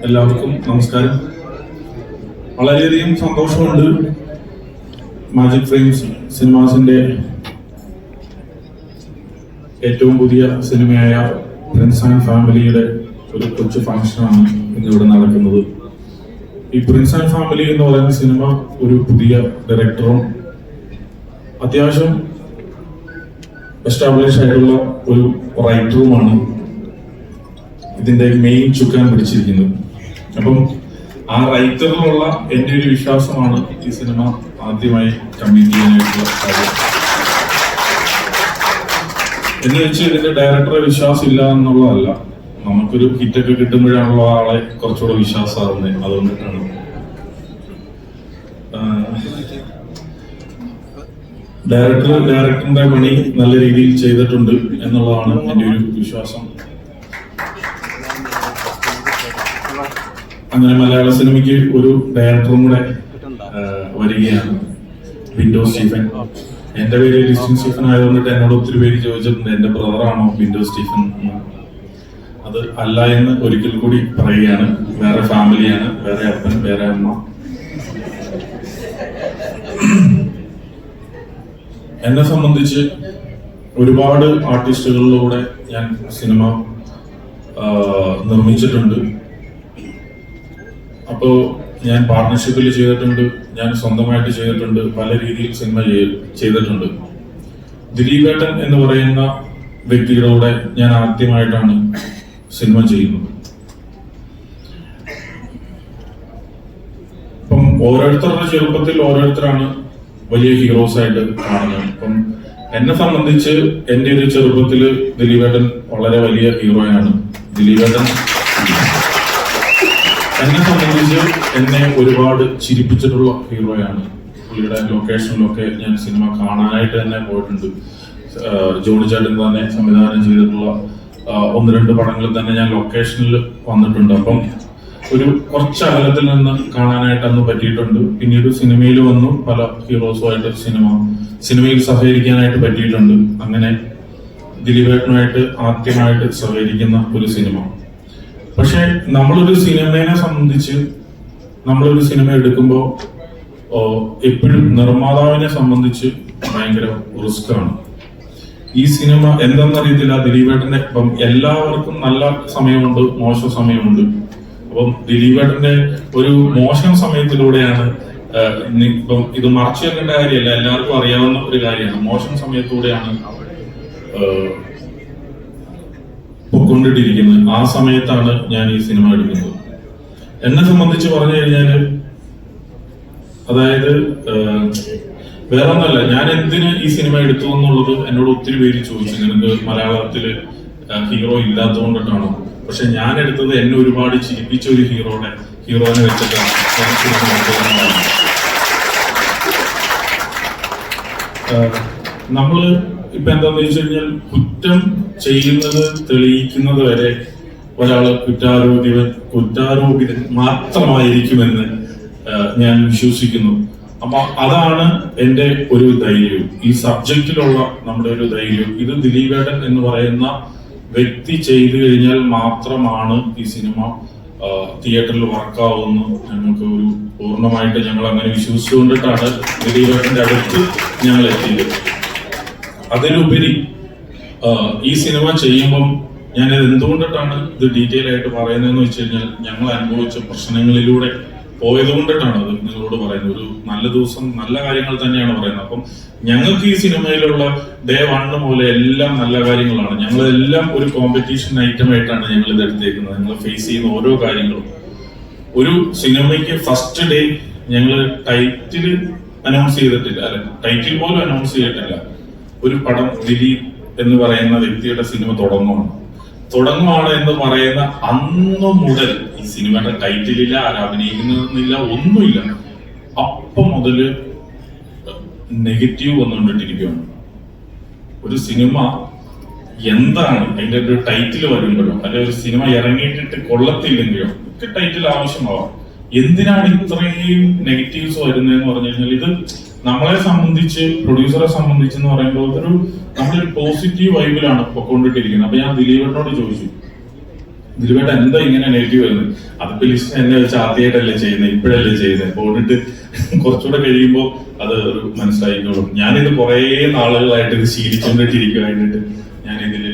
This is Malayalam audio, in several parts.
എല്ലാവർക്കും നമസ്കാരം. വളരെയധികം സന്തോഷമുണ്ട്. മാജിക് ഫ്രെയിംസ് സിനിമാസിന്റെ ഏറ്റവും പുതിയ സിനിമയായ പ്രിൻസ് ആൻഡ് ഫാമിലിയുടെ ഒരു കൊച്ചു ഫംഗ്ഷനാണ് ഇന്നിവിടെ നടക്കുന്നത്. ഈ പ്രിൻസ് ആൻഡ് ഫാമിലി എന്ന് പറയുന്ന സിനിമ ഒരു പുതിയ ഡയറക്ടറും അത്യാവശ്യം എസ്റ്റാബ്ലിഷ് ആയിട്ടുള്ള ഒരു റൈറ്ററുമാണ് ഇതിന്റെ മെയിൻ ചുക്കാൻ പിടിച്ചിരിക്കുന്നത്. അപ്പം ആ റൈറ്ററിലുള്ള എൻ്റെ ഒരു വിശ്വാസമാണ് ഈ സിനിമ ആദ്യമായി കമ്മിറ്റ് ചെയ്യാനായിട്ടുള്ള കാര്യം. എന്ന് വെച്ച് ഇതിന്റെ ഡയറക്ടറെ വിശ്വാസം ഇല്ല എന്നുള്ളതല്ല, നമുക്കൊരു ഹിറ്റൊക്കെ കിട്ടുമ്പോഴാണല്ലോ ആളെ കുറച്ചുകൂടെ വിശ്വാസമാകുന്നത്. അതുകൊണ്ടിട്ടാണ് ഡയറക്ടറിന്റെ പണി നല്ല രീതിയിൽ ചെയ്തിട്ടുണ്ട് എന്നുള്ളതാണ് എൻ്റെ ഒരു വിശ്വാസം. അങ്ങനെ മലയാള സിനിമയ്ക്ക് ഒരു ഡയറക്ടറും കൂടെ വരികയാണ്, ബിൻഡോ സ്റ്റീഫൻ. എന്റെ പേര് ലിസ്റ്റിൻ സ്റ്റീഫൻ ആയതുകൊണ്ടിട്ട് എന്നോട് ഒത്തിരി പേര് ചോദിച്ചിട്ടുണ്ട് എന്റെ ബ്രദറാണോ ബിൻഡോ സ്റ്റീഫൻ എന്ന്. അത് അല്ല എന്ന് ഒരിക്കൽ കൂടി പറയുകയാണ്. വേറെ ഫാമിലിയാണ്, വേറെ അപ്പൻ, വേറെ അമ്മ. എന്നെ സംബന്ധിച്ച് ഒരുപാട് ആർട്ടിസ്റ്റുകളിലൂടെ ഞാൻ സിനിമ നിർമ്മിച്ചിട്ടുണ്ട്. അപ്പോ ഞാൻ പാർട്ട്ണർഷിപ്പിൽ ചെയ്തിട്ടുണ്ട്, ഞാൻ സ്വന്തമായിട്ട് ചെയ്തിട്ടുണ്ട്, പല രീതിയിൽ സിനിമ ചെയ്തിട്ടുണ്ട്. ദിലീപേട്ടൻ എന്ന് പറയുന്ന വ്യക്തിയുടെ കൂടെ ഞാൻ ആദ്യമായിട്ടാണ് സിനിമ ചെയ്യുന്നത്. അപ്പം ഓരോരുത്തരുടെ ചെറുപ്പത്തിൽ ഓരോരുത്തരാണ് വലിയ ഹീറോസ് ആയിട്ട് കാണുന്നത്. അപ്പം എന്നെ സംബന്ധിച്ച് എൻ്റെ ഒരു ചെറുപ്പത്തില് ദിലീപേട്ടൻ വളരെ വലിയ ഹീറോയാണ്. ദിലീപേട്ടൻ എന്നെ സംബന്ധിച്ച് എന്നെ ഒരുപാട് ചിരിപ്പിച്ചിട്ടുള്ള ഹീറോയാണ്. പുള്ളിയുടെ ലൊക്കേഷനിലൊക്കെ ഞാൻ സിനിമ കാണാനായിട്ട് തന്നെ പോയിട്ടുണ്ട്. ജോണി ചേട്ടൻ തന്നെ സംവിധാനം ചെയ്തിട്ടുള്ള 1-2 പടങ്ങളിൽ തന്നെ ഞാൻ ലൊക്കേഷനിൽ വന്നിട്ടുണ്ട്. അപ്പം ഒരു കുറച്ച് അകലത്തിൽ നിന്ന് കാണാനായിട്ട് അന്ന് പറ്റിയിട്ടുണ്ട്. പിന്നീട് സിനിമയിൽ വന്നു, പല ഹീറോസുമായിട്ട് സിനിമയിൽ സഹകരിക്കാനായിട്ട് പറ്റിയിട്ടുണ്ട്. അങ്ങനെ ദിലീപേട്ടനുമായിട്ട് ആദ്യമായിട്ട് സഹകരിക്കുന്ന ഒരു സിനിമ. പക്ഷെ നമ്മളൊരു സിനിമയെ സംബന്ധിച്ച് നമ്മളൊരു സിനിമ എടുക്കുമ്പോൾ എപ്പോഴും നിർമ്മാതാവിനെ സംബന്ധിച്ച് ഭയങ്കര റിസ്ക് ആണ്. ഈ സിനിമ എന്താണെന്നറിയത്തില്ല, ദിലീപേട്ടന്റെ ഇപ്പം എല്ലാവർക്കും നല്ല സമയമുണ്ട്, മോശം സമയമുണ്ട്. അപ്പം ദിലീപേട്ടന്റെ ഒരു മോശം സമയത്തിലൂടെയാണ് ഇപ്പം ഇത് മറച്ചു വെക്കേണ്ട കാര്യമല്ല, എല്ലാവർക്കും അറിയാവുന്ന ഒരു കാര്യമാണ്. മോശം സമയത്തൂടെയാണ് പൊക്കൊണ്ടിട്ടിരിക്കുന്നത്. ആ സമയത്താണ് ഞാൻ ഈ സിനിമ എടുക്കുന്നത്. എന്നെ സംബന്ധിച്ച് പറഞ്ഞു കഴിഞ്ഞാല്, അതായത് വേറെ ഒന്നല്ല, ഞാൻ എന്തിന് ഈ സിനിമ എടുത്തു എന്നുള്ളത് എന്നോട് ഒത്തിരി പേര് ചോദിച്ചു. നിനക്ക് മലയാളത്തില് ഹീറോ ഇല്ലാത്തതുകൊണ്ടിട്ടാണോ? പക്ഷെ ഞാൻ എടുത്തത് എന്നെ ഒരുപാട് ചിരിപ്പിച്ച ഒരു ഹീറോനെ വെച്ചിട്ടാണ്. നമ്മള് ഇപ്പൊ എന്താന്ന് വെച്ച് കഴിഞ്ഞാൽ, കുറ്റം ചെയ്യുന്നത് തെളിയിക്കുന്നത് വരെ ഒരാള് കുറ്റാരോപിതൻ മാത്രമായിരിക്കുമെന്ന് ഞാൻ വിശ്വസിക്കുന്നു. അപ്പൊ അതാണ് എന്റെ ഒരു ധൈര്യം, ഈ സബ്ജക്റ്റിലുള്ള നമ്മുടെ ഒരു ധൈര്യം. ഇത് ദിലീപേട്ടൻ എന്ന് പറയുന്ന വ്യക്തി ചെയ്തു കഴിഞ്ഞാൽ മാത്രമാണ് ഈ സിനിമ തിയേറ്ററിൽ വർക്കാവുന്നു. ഞങ്ങൾക്ക് ഒരു പൂർണ്ണമായിട്ട് ഞങ്ങൾ അങ്ങനെ വിശ്വസിച്ചുകൊണ്ടിട്ടാണ് ദിലീപേട്ടന്റെ അടുത്ത് ഞങ്ങൾ എത്തിയത്. അതിലുപരി ഈ സിനിമ ചെയ്യുമ്പം ഞാനത് എന്തുകൊണ്ടിട്ടാണ് ഇത് ഡീറ്റെയിൽ ആയിട്ട് പറയുന്നതെന്ന് വെച്ച് കഴിഞ്ഞാൽ, ഞങ്ങൾ അനുഭവിച്ച പ്രശ്നങ്ങളിലൂടെ പോയത് കൊണ്ടിട്ടാണ് അത് നിങ്ങളോട് പറയുന്നത്. ഒരു നല്ല ദിവസം നല്ല കാര്യങ്ങൾ തന്നെയാണ് പറയുന്നത്. അപ്പം ഞങ്ങൾക്ക് ഈ സിനിമയിലുള്ള ഡേ 1 മുതൽ എല്ലാം നല്ല കാര്യങ്ങളാണ്. ഞങ്ങളെല്ലാം ഒരു കോമ്പറ്റീഷൻ ഐറ്റം ആയിട്ടാണ് ഞങ്ങൾ ഇത് എടുത്തേക്കുന്നത്. ഞങ്ങൾ ഫേസ് ചെയ്യുന്ന ഓരോ കാര്യങ്ങളും. ഒരു സിനിമയ്ക്ക് ഫസ്റ്റ് ഡേ ഞങ്ങൾ ടൈറ്റിൽ അനൗൺസ് ചെയ്തിട്ടില്ല, അല്ലെ, ടൈറ്റിൽ പോലും അനൗൺസ് ചെയ്തിട്ടില്ല. ഒരു പടം ദിലീപ് എന്ന് പറയുന്ന വ്യക്തിയുടെ സിനിമ തുടങ്ങുവാണ് എന്ന് പറയുന്ന അന്ന് മുതൽ ഈ സിനിമയുടെ ടൈറ്റിലില്ല, അഭിനയിക്കുന്നില്ല, ഒന്നുമില്ല. അപ്പം മുതല് നെഗറ്റീവ് വന്നുകൊണ്ടിട്ടിരിക്കുകയാണ്. ഒരു സിനിമ എന്താണ് അതിന്റെ ഒരു ടൈറ്റിൽ വരുമ്പോഴോ, അല്ലെ ഒരു സിനിമ ഇറങ്ങിയിട്ടിട്ട് കൊള്ളത്തില്ലെങ്കിലോ ഒക്കെ ടൈറ്റിൽ ആവശ്യമാവാം. എന്തിനാണ് ഇത്രയും നെഗറ്റീവ്സ് വരുന്നതെന്ന് പറഞ്ഞു കഴിഞ്ഞാൽ, ഇത് നമ്മളെ സംബന്ധിച്ച്, പ്രൊഡ്യൂസറെ സംബന്ധിച്ച് എന്ന് പറയുമ്പോൾ നമ്മളൊരു പോസിറ്റീവ് വൈബിലാണ് പൊക്കൊണ്ടിട്ടിരിക്കുന്നത്. അപ്പൊ ഞാൻ ദിലീപേട്ടനോട് ചോദിച്ചു, ദിലീപേട്ട എന്താ ഇങ്ങനെ നെഗറ്റീവ് വരുന്നത്? അതിപ്പോ ലിസ്റ്റ് എന്നെ വെച്ച് ആദ്യമായിട്ടല്ലേ ചെയ്യുന്നത്, ഇപ്പോഴല്ലേ ചെയ്യുന്നത്, പോയിട്ട് കുറച്ചുകൂടെ കഴിയുമ്പോൾ അത് ഒരു മനസ്സിലായിക്കോളും. ഞാനിത് കുറേ നാളുകളായിട്ട് ഇത് ശീലിച്ചുകൊണ്ടിട്ടിരിക്കുവാനായിട്ട് ഞാനിതിൽ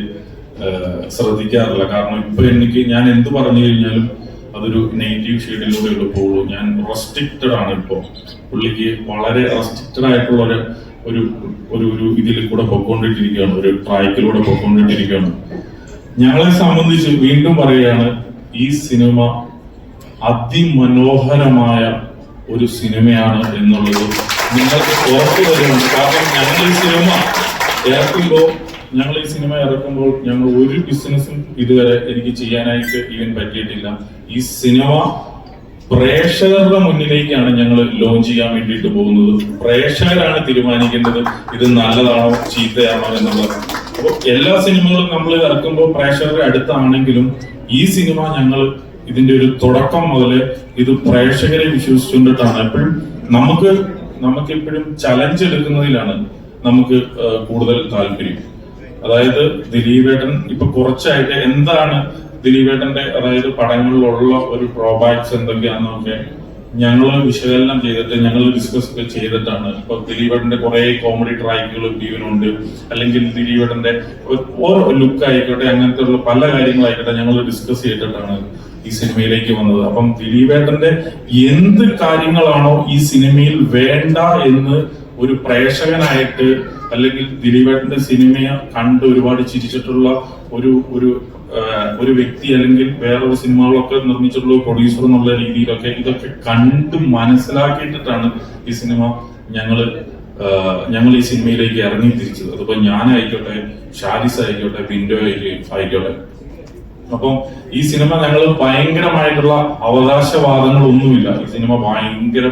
ശ്രദ്ധിക്കാറില്ല. കാരണം ഇപ്പൊ ഞാൻ എന്ത് പറഞ്ഞു കഴിഞ്ഞാലും അതൊരു നെഗറ്റീവ് ഷെയ്ഡിലൂടെ പോകുള്ളൂ. ഞാൻ റെസ്ട്രിക്റ്റഡ് ആണ് ഇപ്പോൾ. പുള്ളിക്ക് വളരെ റെസ്ട്രിക്റ്റഡ് ആയിട്ടുള്ള ഒരു ഒരു ഒരു ഇതിൽ കൂടെ പൊയ്ക്കൊണ്ടിട്ടിരിക്കുകയാണ്, ഒരു ട്രാക്കിലൂടെ പൊയ്ക്കൊണ്ടിട്ടിരിക്കുകയാണ്. ഞങ്ങളെ സംബന്ധിച്ച് വീണ്ടും പറയുകയാണ്, ഈ സിനിമ അതിമനോഹരമായ ഒരു സിനിമയാണ് എന്നുള്ളത് നിങ്ങൾക്ക് ഉറപ്പ് തരുന്നുണ്ട്. കാരണം ഞങ്ങൾ ഈ സിനിമ ഇറക്കുമ്പോൾ ഞങ്ങൾ ഒരു ബിസിനസ്സും ഇതുവരെ എനിക്ക് ചെയ്യാനായിട്ട് ഈവൻ പറ്റിയിട്ടില്ല. ഈ സിനിമ പ്രേക്ഷകരുടെ മുന്നിലേക്കാണ് ഞങ്ങൾ ലോഞ്ച് ചെയ്യാൻ വേണ്ടിയിട്ട് പോകുന്നത്. പ്രേക്ഷകരാണ് തീരുമാനിക്കേണ്ടത് ഇത് നല്ലതാണോ ചീത്തയാണോ എന്നുള്ളത്. അപ്പോൾ എല്ലാ സിനിമകളും നമ്മൾ ഇറക്കുമ്പോൾ പ്രേക്ഷകരുടെ അടുത്താണെങ്കിലും ഈ സിനിമ ഞങ്ങൾ ഇതിന്റെ ഒരു തുടക്കം മുതൽ ഇത് പ്രേക്ഷകരെ വിശ്വസിച്ചുകൊണ്ടിട്ടാണ്. എപ്പോഴും നമുക്കെപ്പോഴും ചലഞ്ച് എടുക്കുന്നതിലാണ് നമുക്ക് കൂടുതൽ താല്പര്യം. അതായത് ദിലീപേട്ടൻ ഇപ്പൊ കുറച്ചായിട്ട് എന്താണ് ദിലീപേട്ടന്റെ അതായത് പടങ്ങളിലുള്ള ഒരു ഡ്രോബാക്സ് എന്തൊക്കെയാണെന്നൊക്കെ ഞങ്ങൾ വിശകലനം ചെയ്തിട്ട് ഞങ്ങൾ ഡിസ്കസ് ഒക്കെ ചെയ്തിട്ടാണ്. ഇപ്പൊ ദിലീപേട്ടന്റെ കുറെ കോമഡി ട്രാക്കുകൾ ഇവനുണ്ട്, അല്ലെങ്കിൽ ദിലീപേട്ടന്റെ ഓരോ ലുക്ക് ആയിക്കോട്ടെ, അങ്ങനത്തെ ഉള്ള പല കാര്യങ്ങളായിക്കോട്ടെ ഞങ്ങൾ ഡിസ്കസ് ചെയ്തിട്ടാണ് ഈ സിനിമയിലേക്ക് വന്നത്. അപ്പം ദിലീപേട്ടന്റെ എന്ത് കാര്യങ്ങളാണോ ഈ സിനിമയിൽ വേണ്ട എന്ന് ഒരു പ്രേക്ഷകനായിട്ട്, അല്ലെങ്കിൽ ദിലീപേട്ടന്റെ സിനിമയെ കണ്ട് ഒരുപാട് ചിരിച്ചിട്ടുള്ള ഒരു വ്യക്തി, അല്ലെങ്കിൽ വേറൊരു സിനിമകളൊക്കെ നിർമ്മിച്ചിട്ടുള്ള പ്രൊഡ്യൂസർ എന്നുള്ള രീതിയിലൊക്കെ ഇതൊക്കെ കണ്ട് മനസ്സിലാക്കിയിട്ടാണ് ഈ സിനിമ ഞങ്ങൾ ഈ സിനിമയിലേക്ക് ഇറങ്ങി തിരിച്ചത്. അതിപ്പോ ഞാനായിക്കോട്ടെ, ഷാരിസ് ആയിക്കോട്ടെ, പിൻഡോ ആയിക്കോട്ടെ. അപ്പം ഈ സിനിമ ഞങ്ങൾ ഭയങ്കരമായിട്ടുള്ള അവകാശവാദങ്ങളൊന്നുമില്ല. ഈ സിനിമ ഭയങ്കര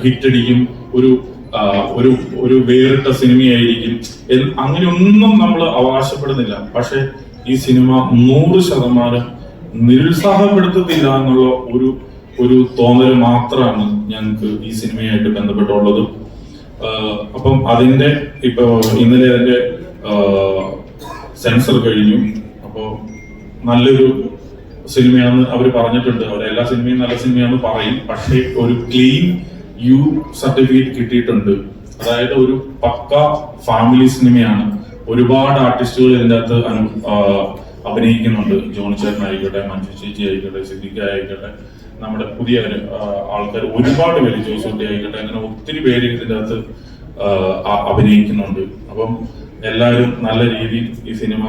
ഹിറ്റടിക്കും, ഒരു വേറിട്ട സിനിമയായിരിക്കും, അങ്ങനെയൊന്നും നമ്മൾ അവകാശപ്പെടുന്നില്ല. പക്ഷെ ഈ സിനിമ 100% നിരുത്സാഹപ്പെടുത്തത്തില്ല എന്നുള്ള ഒരു തോന്നൽ മാത്രമാണ് ഞങ്ങൾക്ക് ഈ സിനിമയായിട്ട് ബന്ധപ്പെട്ടുള്ളത്. അപ്പം അതിന്റെ ഇപ്പൊ ഇന്നലെ അതിന്റെ സെൻസർ കഴിഞ്ഞു. അപ്പോ നല്ലൊരു സിനിമയാണെന്ന് അവർ പറഞ്ഞിട്ടുണ്ട്. അവരെല്ലാ സിനിമയും നല്ല സിനിമയാണെന്ന് പറയും, പക്ഷേ ഒരു ക്ലീൻ യു സർട്ടിഫിക്കറ്റ് കിട്ടിയിട്ടുണ്ട്. അതായത് ഒരു പക്ക ഫാമിലി സിനിമയാണ്. ഒരുപാട് ആർട്ടിസ്റ്റുകൾ ഇതിൻ്റെ അകത്ത് അഭിനയിക്കുന്നുണ്ട്. ജോണി ചേട്ടൻ ആയിക്കോട്ടെ, മഞ്ജു ചേച്ചി ആയിക്കോട്ടെ, സിദ്ദിഖ ആയിക്കോട്ടെ, നമ്മുടെ പുതിയ ആൾക്കാർ ഒരുപാട് പേര്, ജോസൂട്ടി ആയിക്കോട്ടെ, അങ്ങനെ ഒത്തിരി പേര് ഇതിൻ്റെ അകത്ത് അഭിനയിക്കുന്നുണ്ട്. അപ്പം എല്ലാവരും നല്ല രീതിയിൽ ഈ സിനിമ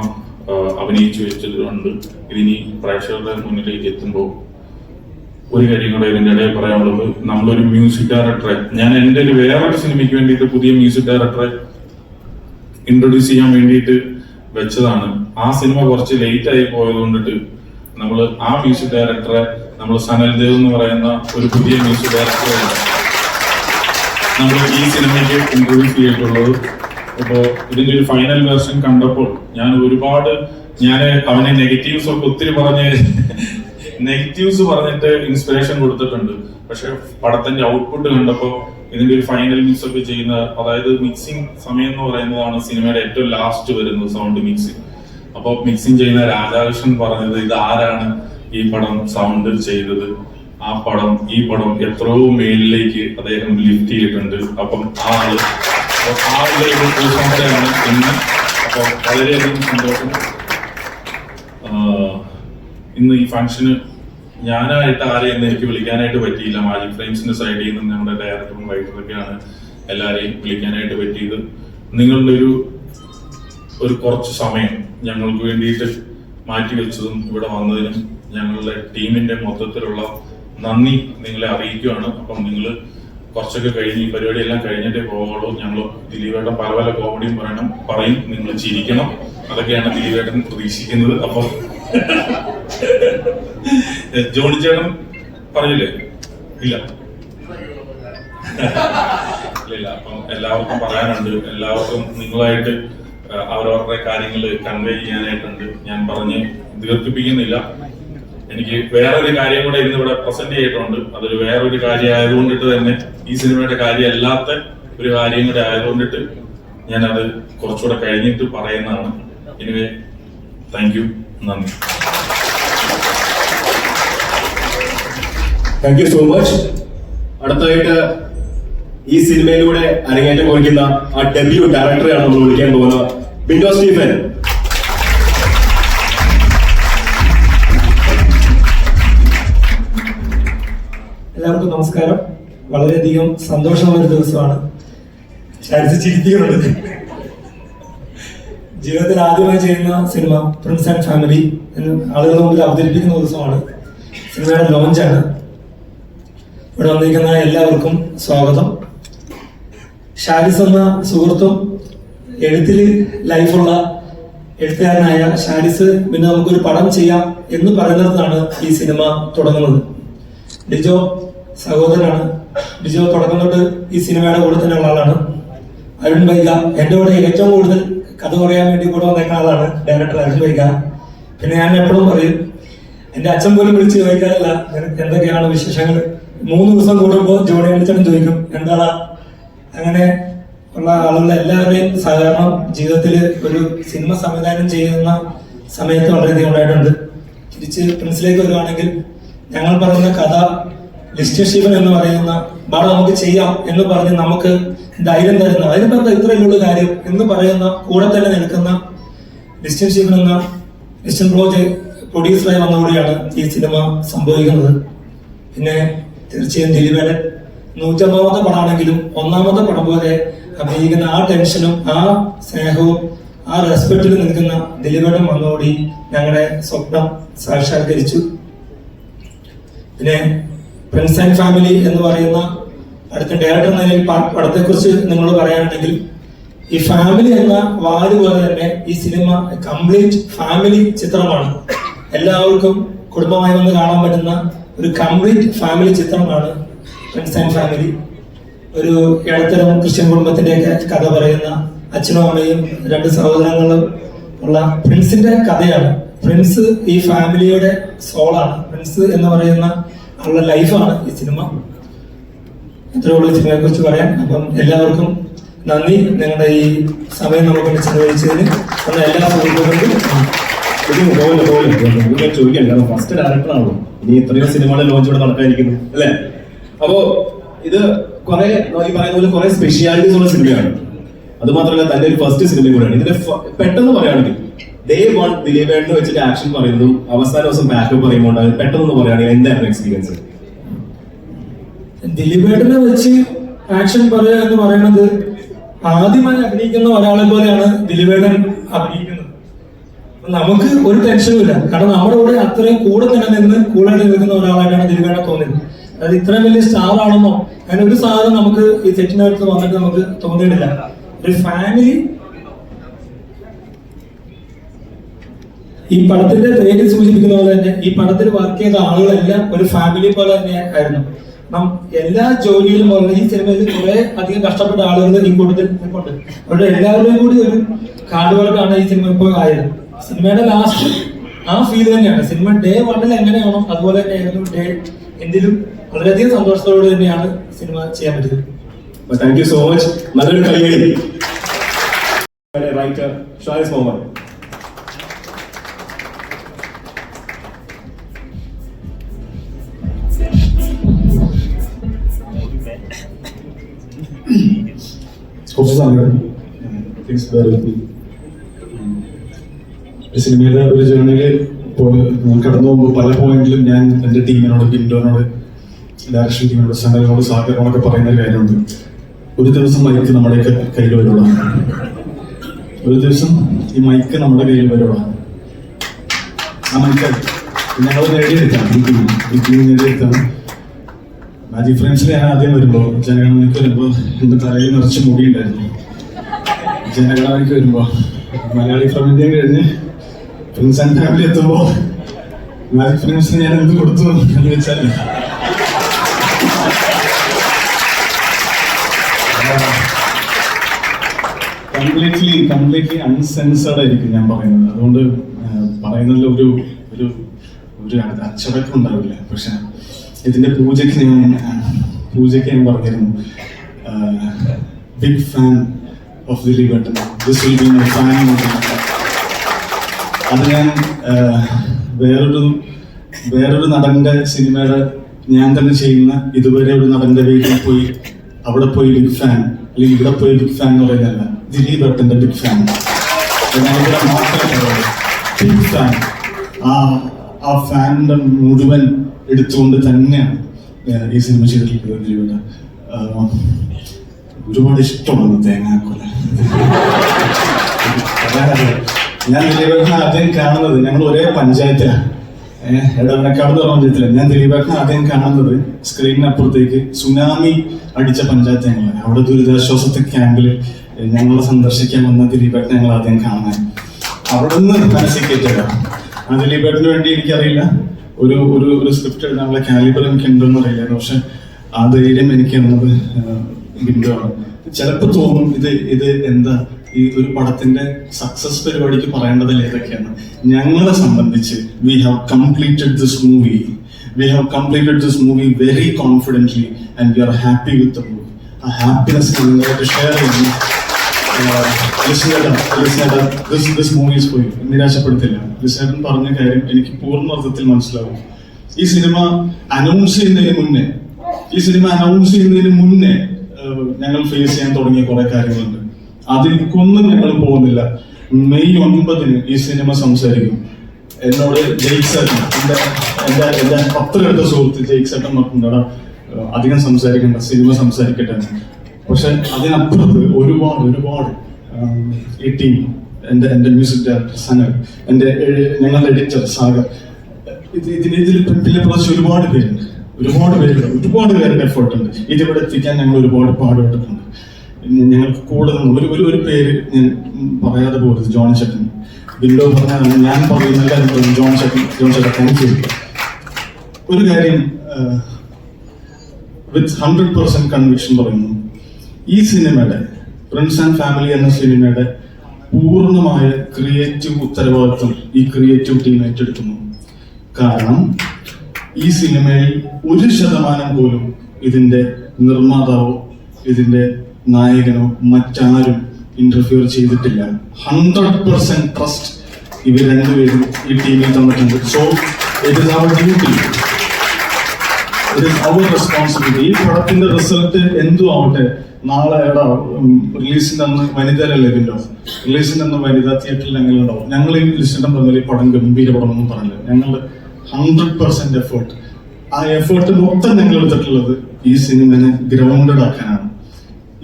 അഭിനയിച്ചു വെച്ചിട്ടുണ്ട്. ഇതിനി പ്രേക്ഷകരുടെ മുന്നിലേക്ക് എത്തുമ്പോൾ ഒരു കാര്യം കൂടെ ഇതിന്റെ ഇടയിൽ പറയാനുള്ളത്, നമ്മളൊരു മ്യൂസിക് ഡയറക്ടറെ, ഞാൻ എൻ്റെ ഒരു വേറൊരു സിനിമയ്ക്ക് വേണ്ടിയിട്ട് പുതിയ മ്യൂസിക് ഡയറക്ടറെ ഇൻട്രൊഡ്യൂസ് ചെയ്യാൻ വേണ്ടിയിട്ട് വെച്ചതാണ്. ആ സിനിമ കുറച്ച് ലേറ്റ് ആയി പോയത് കൊണ്ടിട്ട് നമ്മൾ ആ മ്യൂസിക് ഡയറക്ടറെ, നമ്മൾ സനൽ ദേവ് എന്ന് പറയുന്ന ഒരു പുതിയ മ്യൂസിക് ഡയറക്ടറെയാണ് നമ്മൾ ഈ സിനിമയ്ക്ക് ഇൻട്രൊഡ്യൂസ് ചെയ്തിട്ടുള്ളത്. അപ്പോൾ ഇതിന്റെ ഒരു ഫൈനൽ വേർഷൻ കണ്ടപ്പോൾ ഞാൻ അവനെ നെഗറ്റീവ്സ് ഒക്കെ ഒത്തിരി പറഞ്ഞിട്ട് ഇൻസ്പിറേഷൻ കൊടുത്തിട്ടുണ്ട്. പക്ഷെ പടത്തിന്റെ ഔട്ട്പുട്ട് കണ്ടപ്പോൾ ഇതിന്റെ ഒരു ഫൈനൽ മിക്സ് ഒക്കെ ചെയ്യുന്ന, അതായത് മിക്സിംഗ് സമയം എന്ന് പറയുന്നതാണ് സിനിമയുടെ ഏറ്റവും ലാസ്റ്റ് വരുന്നത്, സൗണ്ട് മിക്സിംഗ്. അപ്പോൾ മിക്സിംഗ് ചെയ്യുന്ന രാധാകൃഷ്ണൻ പറഞ്ഞത്, ഇത് ആരാണ് ഈ പടം സൗണ്ട് ചെയ്തത്, ഈ പടം എത്രയോ മേലിലേക്ക് അദ്ദേഹം ലിഫ്റ്റ് ചെയ്തിട്ടുണ്ട്. അപ്പം ആളുടെ ഒരു പ്രശംസയാണ് ഇന്ന്. അപ്പോൾ വളരെയധികം സന്തോഷം. ഇന്ന് ഈ ഫംഗ്ഷന് ഞാനായിട്ട് ആരെയും എനിക്ക് വിളിക്കാനായിട്ട് പറ്റിയില്ല. മാജിക് ഫ്രെയിംസിന്റെ സൈഡിൽ നിന്ന് ഞങ്ങളുടെ ഡയറക്ടറും റൈറ്ററൊക്കെയാണ് എല്ലാരെയും വിളിക്കാനായിട്ട് പറ്റിയത്. നിങ്ങളുടെ ഒരു കുറച്ച് സമയം ഞങ്ങൾക്ക് വേണ്ടിയിട്ട് മാറ്റിവെച്ചതും ഇവിടെ വന്നതിനും ഞങ്ങളുടെ ടീമിന്റെ മൊത്തത്തിലുള്ള നന്ദി നിങ്ങളെ അറിയിക്കുകയാണ്. അപ്പം നിങ്ങൾ കുറച്ചൊക്കെ കഴിഞ്ഞ് ഈ പരിപാടിയെല്ലാം കഴിഞ്ഞിട്ടേ പോവുള്ളൂ. ഞങ്ങൾ ദിലീപേട്ടൻ പല കോമഡിയും പറയും, നിങ്ങൾ ചിരിക്കണം, അതൊക്കെയാണ് ദിലീപേട്ടൻ പ്രതീക്ഷിക്കുന്നത്. അപ്പം ജോണി ചേട്ടൻ പറഞ്ഞില്ലേ? ഇല്ല. അപ്പം എല്ലാവർക്കും പറയാനുണ്ട്. എല്ലാവർക്കും നിങ്ങളായിട്ട് അവരവരുടെ കാര്യങ്ങൾ കൺവേ ചെയ്യാനായിട്ടുണ്ട്. ഞാൻ പറഞ്ഞ് ദീർഘിപ്പിക്കുന്നില്ല. എനിക്ക് വേറൊരു കാര്യം കൂടെ ഇന്ന് ഇവിടെ പ്രസന്റ് ചെയ്തിട്ടുണ്ട്. അതൊരു വേറൊരു കാര്യം ആയതുകൊണ്ടിട്ട് തന്നെ, ഈ സിനിമയുടെ കാര്യം അല്ലാത്ത ഒരു കാര്യം കൂടെ ആയതുകൊണ്ടിട്ട് ഞാനത് കുറച്ചുകൂടെ കഴിഞ്ഞിട്ട് പറയുന്നതാണ്. എനിവേ, താങ്ക് യു, നന്ദി. Thank you so much. അടുത്തതായിട്ട് ഈ സിനിമയിലൂടെ അരങ്ങേറ്റം കുറിക്കുന്ന ആ ഡെബ്യൂ ഡയറക്ടറെയാണ് നമ്മൾ വിളിക്കാൻ പോകുന്നത്, ബിൻഡോ സ്റ്റീഫൻ. എല്ലാവർക്കും നമസ്കാരം. വളരെയധികം സന്തോഷമുള്ള ഒരു ദിവസമാണ്. ചിരിക്കുന്നുണ്ട്. ജീവിതത്തിൽ ആദ്യമായി ചെയ്യുന്ന സിനിമ പ്രിൻസ് ആൻഡ് ഫാമിലി എന്ന് ആളുകളുടെ മുമ്പിൽ അവതരിപ്പിക്കുന്ന ദിവസമാണ്. സിനിമയുടെ ലോഞ്ചാണ്. ഇവിടെ വന്നിരിക്കുന്ന എല്ലാവർക്കും സ്വാഗതം. ഷാരിസ് എന്ന സുഹൃത്തും എഴുത്തിൽ ലൈഫുള്ള എഴുത്തുകാരനായ ഷാരിസ് പിന്നെ നമുക്കൊരു പടം ചെയ്യാം എന്ന് പറയുന്നിടത്താണ് ഈ സിനിമ തുടങ്ങുന്നത്. ഡിജോ സഹോദരനാണ്. ഡിജോ തുടക്കം തൊട്ട് ഈ സിനിമയുടെ കൂടെ തന്നെയുള്ള ആളാണ്. അരുൺ വൈഗ എൻ്റെ കൂടെ ഏറ്റവും കൂടുതൽ കഥ പറയാൻ വേണ്ടി കൂടെ വന്നേക്കുന്ന ആളാണ് ഡയറക്ടർ അരുൺ വൈഗ. പിന്നെ ഞാൻ എപ്പോഴും പറയും, എൻ്റെ അച്ഛൻ പോലും വിളിച്ച് ചോദിക്കാറില്ല എന്തൊക്കെയാണ് വിശേഷങ്ങൾ. 3 ദിവസം കൂടുമ്പോൾ ജോണി അടിച്ചോടും ചോദിക്കും എന്താണ്. അങ്ങനെ ഉള്ള ആളുകളുടെ എല്ലാവരുടെയും സഹകരണം ജീവിതത്തിൽ ഒരു സിനിമ സംവിധാനം ചെയ്യുന്ന സമയത്ത് വളരെയധികം ഉണ്ടായിട്ടുണ്ട്. തിരിച്ച് പ്രിൻസിലേക്ക് വരുവാണെങ്കിൽ, ഞങ്ങൾ പറയുന്ന കഥ ലിസ്റ്റർ സ്റ്റീഫൻ എന്ന് പറയുന്ന ബാട നമുക്ക് ചെയ്യാം എന്ന് പറഞ്ഞ് നമുക്ക് ധൈര്യം തരുന്ന, അതിനിപ്പോ എന്താ ഇത്രയുള്ള കാര്യം എന്ന് പറയുന്ന കൂടെ തന്നെ നിൽക്കുന്ന ലിസ്റ്റർ സ്റ്റീഫൻ എന്ന ലിസ്റ്റൻ പ്രൊഡ്യൂസറായി വന്നുകൂടിയാണ് ഈ സിനിമ സംഭവിക്കുന്നത്. പിന്നെ തീർച്ചയായും ദിലീപേടൻ 150ാമത്തെ പടമാണെങ്കിലും 1ാമത്തെ പടം പോലെ അഭിനയിക്കുന്ന ആ ടെൻഷനും ആ സ്നേഹവും ആ റെസ്പെക്റ്റിൽ നിൽക്കുന്ന ദിലീപേടൻ വന്നുകൂടി ഞങ്ങളുടെ സ്വപ്നം സാക്ഷാത്കരിച്ചു. പിന്നെ പ്രിൻസ് ആൻഡ് ഫാമിലി എന്ന് പറയുന്ന അടുത്ത ഡയറക്ടർ എന്ന നിലയിൽ പടത്തെക്കുറിച്ച് നിങ്ങളോട് പറയാനുണ്ടെങ്കിൽ, ഈ ഫാമിലി എന്ന വാല് പോലെ തന്നെ ഈ സിനിമ കംപ്ലീറ്റ് ഫാമിലി ചിത്രമാണ്. എല്ലാവർക്കും കുടുംബമായി വന്ന് കാണാൻ പറ്റുന്ന ഒരു കംപ്ലീറ്റ് ഫാമിലി ചിത്രമാണ് പ്രിൻസ് ആൻഡ് ഫാമിലി. ഒരു ഇടത്തരം ക്രിസ്ത്യൻ കുടുംബത്തിന്റെയൊക്കെ കഥ പറയുന്ന അച്ഛനും അമ്മയും 2 സഹോദരങ്ങളും ഉള്ള പ്രിൻസിന്റെ കഥയാണ്. പ്രിൻസ് ഈ ഫാമിലിയുടെ സോളാണ്. പ്രിൻസ് എന്ന് പറയുന്ന ആളുടെ ലൈഫാണ് ഈ സിനിമ. ഇത്രയുള്ള സിനിമയെ കുറിച്ച് പറയാൻ. അപ്പം എല്ലാവർക്കും നന്ദി. നിങ്ങളുടെ ഈ സമയം നമുക്ക് ചെലവഴിച്ചതിന് എല്ലാ സുഹൃത്തുക്കൾക്കും ചോദിക്കാൻ, കാരണം ഫസ്റ്റ് ഡയറക്ടറാണല്ലോ, ഇനി എത്രയോ സിനിമകളുടെ ലോഞ്ച് ഇവിടെ നടക്കാതിരിക്കുന്നു അല്ലേ? അപ്പോ ഇത് കുറെ ഈ പറയുന്ന പോലെ കുറെ സ്പെഷ്യാലിറ്റീസ് ഉള്ള സിനിമയാണ്. അത് മാത്രമല്ല തന്റെ ഒരു ഫസ്റ്റ് സിനിമയും കൂടെയാണ്. ഇതിന്റെ പെട്ടെന്ന് പറയുകയാണെങ്കിൽ ഡേ 1 ദിലീപേട്ടനെ വെച്ചിട്ട് ആക്ഷൻ പറയുന്നതും അവസാന ദിവസം ബാക്കപ്പ് പറയുമ്പോൾ പെട്ടെന്ന് പറയുകയാണെങ്കിൽ എന്തായിരുന്നു എക്സ്പീരിയൻസ്? ദിലീപേട്ടനെ വെച്ച് ആക്ഷൻ പറയുക എന്ന് പറയുന്നത് ആദ്യമായി അഭിനയിക്കുന്ന ഒരാളെ പോലെയാണ് ദിലീപേട്ടൻ അഭിനയിക്കുന്നത്. നമുക്ക് ഒരു ടെൻഷനും ഇല്ല. കാരണം നമ്മുടെ കൂടെ അത്രയും കൂടെ തന്നെ നിന്ന് കൂടായിട്ട് നിൽക്കുന്ന ഒരാളായിട്ടാണ് ദിലീപേട്ടൻ തോന്നിയത്. അതായത് ഇത്രയും വലിയ സ്റ്റാർ ആണെന്നോ അങ്ങനെ ഒരു സാധനം നമുക്ക് ഈ സെറ്റിനകത്ത് വന്നിട്ട് നമുക്ക് തോന്നിയിട്ടില്ല. ഒരു ഫാമിലി, ഈ പടത്തിന്റെ പേര് സൂചിപ്പിക്കുന്ന പോലെ തന്നെ ഈ പടത്തിൽ വർക്ക് ചെയ്ത ആളുകളെല്ലാം ഒരു ഫാമിലി പോലെ തന്നെ ആയിരുന്നു. എല്ലാ ജോലിയിലും പോലെ ഈ സിനിമയിൽ കുറെ അധികം കഷ്ടപ്പെട്ട ആളുകൾ ഈ കൂട്ടത്തിൽ നിൽപ്പുണ്ട്. അവരുടെ എല്ലാവരുടെയും കൂടി ഒരു ഹാർഡ് വർക്കാണ് ഈ സിനിമ ഇപ്പോൾ ആയത്. സിനിമയുടെ ലാസ്റ്റ് ആ ഫീൽ തന്നെയാണ്. സിനിമ ഡേ 1 എങ്ങനെയാണോ അതുപോലെ തന്നെയായിരുന്നു ഡേ എന്തിലും. വളരെയധികം സന്തോഷത്തോടെ തന്നെയാണ് സിനിമ ചെയ്യാൻ പറ്റിയത്. Thank you so much. നല്ലൊരു കൈയടി. റൈറ്റർ ഷാരിസ് മുഹമ്മദ്. സിനിമയുടെ ഒരു ജേർണിയില് കടന്നു പോകുമ്പോൾ പല പോയിന്റിലും ഞാൻ എൻ്റെ ടീമിനോട്, ബിൻഡോനോട്, ഡയറക്ഷൻ ടീമിനോട്, സംഘടനയോട്, സാഗറിനോടൊക്കെ പറയുന്ന ഒരു കാര്യമുണ്ട്. ഒരു ദിവസം മൈക്ക് നമ്മുടെ കയ്യിൽ വരുവാ. ഒരു ദിവസം ഈ മൈക്ക് നമ്മുടെ കയ്യിൽ വരുവാ. ആ മൈക്ക് ഞങ്ങൾ നേടിയെടുത്താണ്. മാജിക് ഫ്രെയിംസിൽ ഞാൻ ആദ്യം വരുമ്പോൾ, ജനഗണനയ്ക്ക് വരുമ്പോൾ എൻ്റെ തലയിൽ നിറച്ച് മുടിയുണ്ടായിരുന്നു. ജനഗണനയ്ക്ക് വരുമ്പോൾ മലയാളി ഫ്രം ഇന്ത്യ കഴിഞ്ഞ് പ്രിൻസ് ആൻഡ് ഫാമിലി എത്തുമ്പോൾ മാജിക് ഫ്രെയിംസിന് ഞാൻ എന്ത് കൊടുത്തു എന്ന് വെച്ചാൽ കംപ്ലീറ്റ്ലി അൺസെൻസർഡ് ആയിരിക്കും ഞാൻ പറയുന്നത്. അതുകൊണ്ട് പറയുന്നതിൽ ഒരു അച്ചടക്കം ഉണ്ടാവില്ല. പക്ഷെ ഇതിന്റെ പൂജയ്ക്ക് ഞാൻ പറഞ്ഞിരുന്നു, ബിഗ് ഫാൻ ഓഫ് ദിലീപേട്ടൻ, this will be my fan. അത് ഞാൻ വേറൊരു നടന്റെ സിനിമയുടെ ഞാൻ തന്നെ ചെയ്യുന്ന ഇതുവരെ ഒരു നടന്റെ വേദിയിൽ പോയി അവിടെ പോയി ബിഗ് ഫാൻ അല്ലെങ്കിൽ ഇവിടെ പോയി ബിഗ് ഫാൻ എന്ന് പറയുന്നതല്ല, ദിലീപ് ഏട്ടന്റെ ബിഗ് ഫാൻ. ഞാനിവിടെ മാത്രമേ ബിഗ് ഫാൻ. ആ ഫാനിന്റെ മുഴുവൻ എടുത്തുകൊണ്ട് തന്നെയാണ് ഈ സിനിമ ചെയ്തിട്ടുള്ളത്. ദിലീപേട്ട ഒരുപാട് ഇഷ്ടമാണ് തേങ്ങാക്കൊല. ഞാൻ ദിലീപേട്ടനെ ആദ്യം കാണുന്നത്, ഞങ്ങൾ ഒരേ പഞ്ചായത്തിലാണ്, എടവനക്കാട് പഞ്ചായത്തിലാണ്. ഞാൻ ദിലീപേട്ടനെ ആദ്യം കാണുന്നത് സ്ക്രീനിനപ്പുറത്തേക്ക് സുനാമി അടിച്ച പഞ്ചായത്ത് ഞങ്ങളാണ്. അവിടെ ദുരിതാശ്വാസ ക്യാമ്പിൽ ഞങ്ങളെ സന്ദർശിക്കാൻ വന്ന ദിലീപേട്ടനെ ഞങ്ങൾ ആദ്യം കാണാൻ അവിടെ നിന്ന് മനസ്സിൽ കയറ്റുക. ആ ദിലീപേട്ടന് വേണ്ടി എനിക്കറിയില്ല ഒരു സ്ക്രിപ്റ്റ് എഴുതാനുള്ള കാലിബർ എനിക്ക് ഉണ്ടെന്ന് അറിയില്ല, പക്ഷെ ആ ധൈര്യം എനിക്ക് എന്നത് ബിന്ദുവാണ്. ചിലപ്പോൾ തോന്നും ഇത് എന്താ ഈ ഒരു പടത്തിന്റെ സക്സസ് പരിപാടിക്ക് പറയേണ്ടതിൽ ഏതൊക്കെയാണ്. ഞങ്ങളെ സംബന്ധിച്ച് we have completed this movie very confidently and we are happy with the movie. ആ ഹാപ്പിനെസ് നിങ്ങളായിട്ട് ഷെയർ ചെയ്യുന്നു. This movie is for you. നിരാശപ്പെടുത്തില്ല. ലിസേട്ടൻ പറഞ്ഞ കാര്യം എനിക്ക് പൂർണ്ണ അർത്ഥത്തിൽ മനസ്സിലാവും. ഈ സിനിമ അനൗൺസ് ചെയ്യുന്നതിന് മുന്നേ ഞങ്ങൾ ഫേസ് ചെയ്യാൻ തുടങ്ങിയ കുറെ കാര്യങ്ങളുണ്ട്. അതിലേക്കൊന്നും ഞങ്ങൾ പോകുന്നില്ല. മെയ് 9 ഈ സിനിമ സംസാരിക്കും. എന്നോട് ജെയ്ക്സേട്ടൻ, എന്റെ പത്രമെടുത്ത സുഹൃത്ത് ജെയ്ക്സേട്ടൻ പറഞ്ഞാൽ അധികം സംസാരിക്കണ്ട, സിനിമ സംസാരിക്കട്ടെ. പക്ഷെ അതിനപ്പുറത്ത് ഒരുപാട് ഈ ടീം, എന്റെ മ്യൂസിക് ഡയറക്ടർ സനൽ, ഞങ്ങളുടെ എഡിറ്റർ സാഗർ, ഇതിൽ കുറച്ച് ഒരുപാട് പേരുടെ എഫേർട്ട് ഉണ്ട്. ഇതിവിടെ എത്തിക്കാൻ ഞങ്ങൾ ഒരുപാട് പാടുപെട്ടിട്ടുണ്ട്. ഞങ്ങൾക്ക് കൂടുതൽ ഒരു പേര് ഞാൻ പറയാതെ പോകരുത്, ജോൺ ചേട്ടൻ. വിൻഡോ പറഞ്ഞാൽ ഞാൻ പറയുന്ന ജോൺ ചേട്ടൻ താങ്ക് യു. ഒരു കാര്യം വിത്ത് 100% കൺവിക്ഷൻ പറയുന്നു, ഈ സിനിമയുടെ പ്രിൻസ് ആൻഡ് ഫാമിലി എന്ന സിനിമയുടെ പൂർണ്ണമായ ക്രിയേറ്റീവ് ഉത്തരവാദിത്വം ഈ ക്രിയേറ്റീവ് ടീം ഏറ്റെടുക്കുന്നു. കാരണം ഈ സിനിമയിൽ 1% പോലും ഇതിന്റെ നിർമ്മാതാവോ ഇതിന്റെ നായകനോ മറ്റാരും ഇന്റർഫിയർ ചെയ്തിട്ടില്ല. 100% ട്രസ്റ്റ് ഇവർ രണ്ടുപേരും ഈ ടീമിൽ തന്നിട്ടുണ്ട്. So it is our duty, it is our responsibility. ഈ പടത്തിന്റെ റിസൾട്ട് എന്തു ആവട്ടെ, നാളെ റിലീസിന്റെ അന്ന് വനിതയിലല്ലേ ഇതിന്റെ റിലീസിന്റെ അന്ന് വനിതാ തിയേറ്ററിൽ ഞങ്ങളുണ്ടാവും. ഞങ്ങൾ ഈ ലിസ്റ്റിന്റെ തമ്മിൽ ഈ പടം ഗംഭീര പടമൊന്നും പറഞ്ഞില്ല. ഞങ്ങൾ 100% എഫേർട്ട്, ആ എഫേർട്ട് മൊത്തം ഞങ്ങൾ എടുത്തിട്ടുള്ളത് ഈ സിനിമനെ ഗ്രൗണ്ടഡ് ആക്കാനാണ്.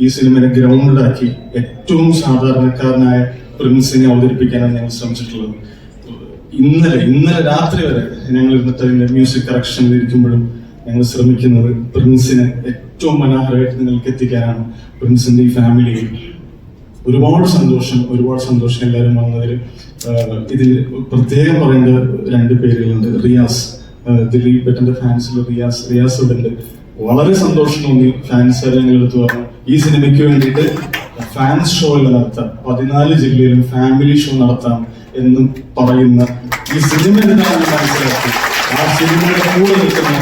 ഈ സിനിമനെ ഗ്രൗണ്ടഡ് ആക്കി ഏറ്റവും സാധാരണക്കാരനായ പ്രിൻസിനെ അവതരിപ്പിക്കാനാണ് ഞങ്ങൾ ശ്രമിച്ചിട്ടുള്ളത്. ഇന്നലെ രാത്രി വരെ ഞങ്ങൾ ഇരുന്നിട്ട് അതിന്റെ മ്യൂസിക് കറക്ഷനിൽ ഇരിക്കുമ്പോഴും ഞങ്ങൾ ശ്രമിക്കുന്നത് പ്രിൻസിനെ ഏറ്റവും മനോഹരമായിട്ട് നിങ്ങൾക്ക് എത്തിക്കാനാണ്. പ്രിൻസിന്റെ ഈ ഫാമിലിയിൽ ഒരുപാട് സന്തോഷം എല്ലാവരും വന്നതിൽ. ഇതിൽ പ്രത്യേകം പറയേണ്ട 2 പേരുകളുണ്ട്. റിയാസ്, ദിലീപ് ഏട്ടന്റെ ഫാൻസിൽ റിയാസ് ഇവിടെ ഉണ്ട്. വളരെ സന്തോഷം തോന്നി. ഫാൻസ് ഞങ്ങൾ എടുത്തു പറഞ്ഞു ഈ സിനിമയ്ക്ക് വേണ്ടിയിട്ട് ഫാൻസ് ഷോകൾ നടത്താം, 14 ജില്ലയിലും ഫാമിലി ഷോ നടത്താം എന്നും പറയുന്ന ഈ സിനിമ എന്താണെന്ന് മനസ്സിലാക്കി ആ സിനിമയുടെ കൂടെ നിൽക്കുന്ന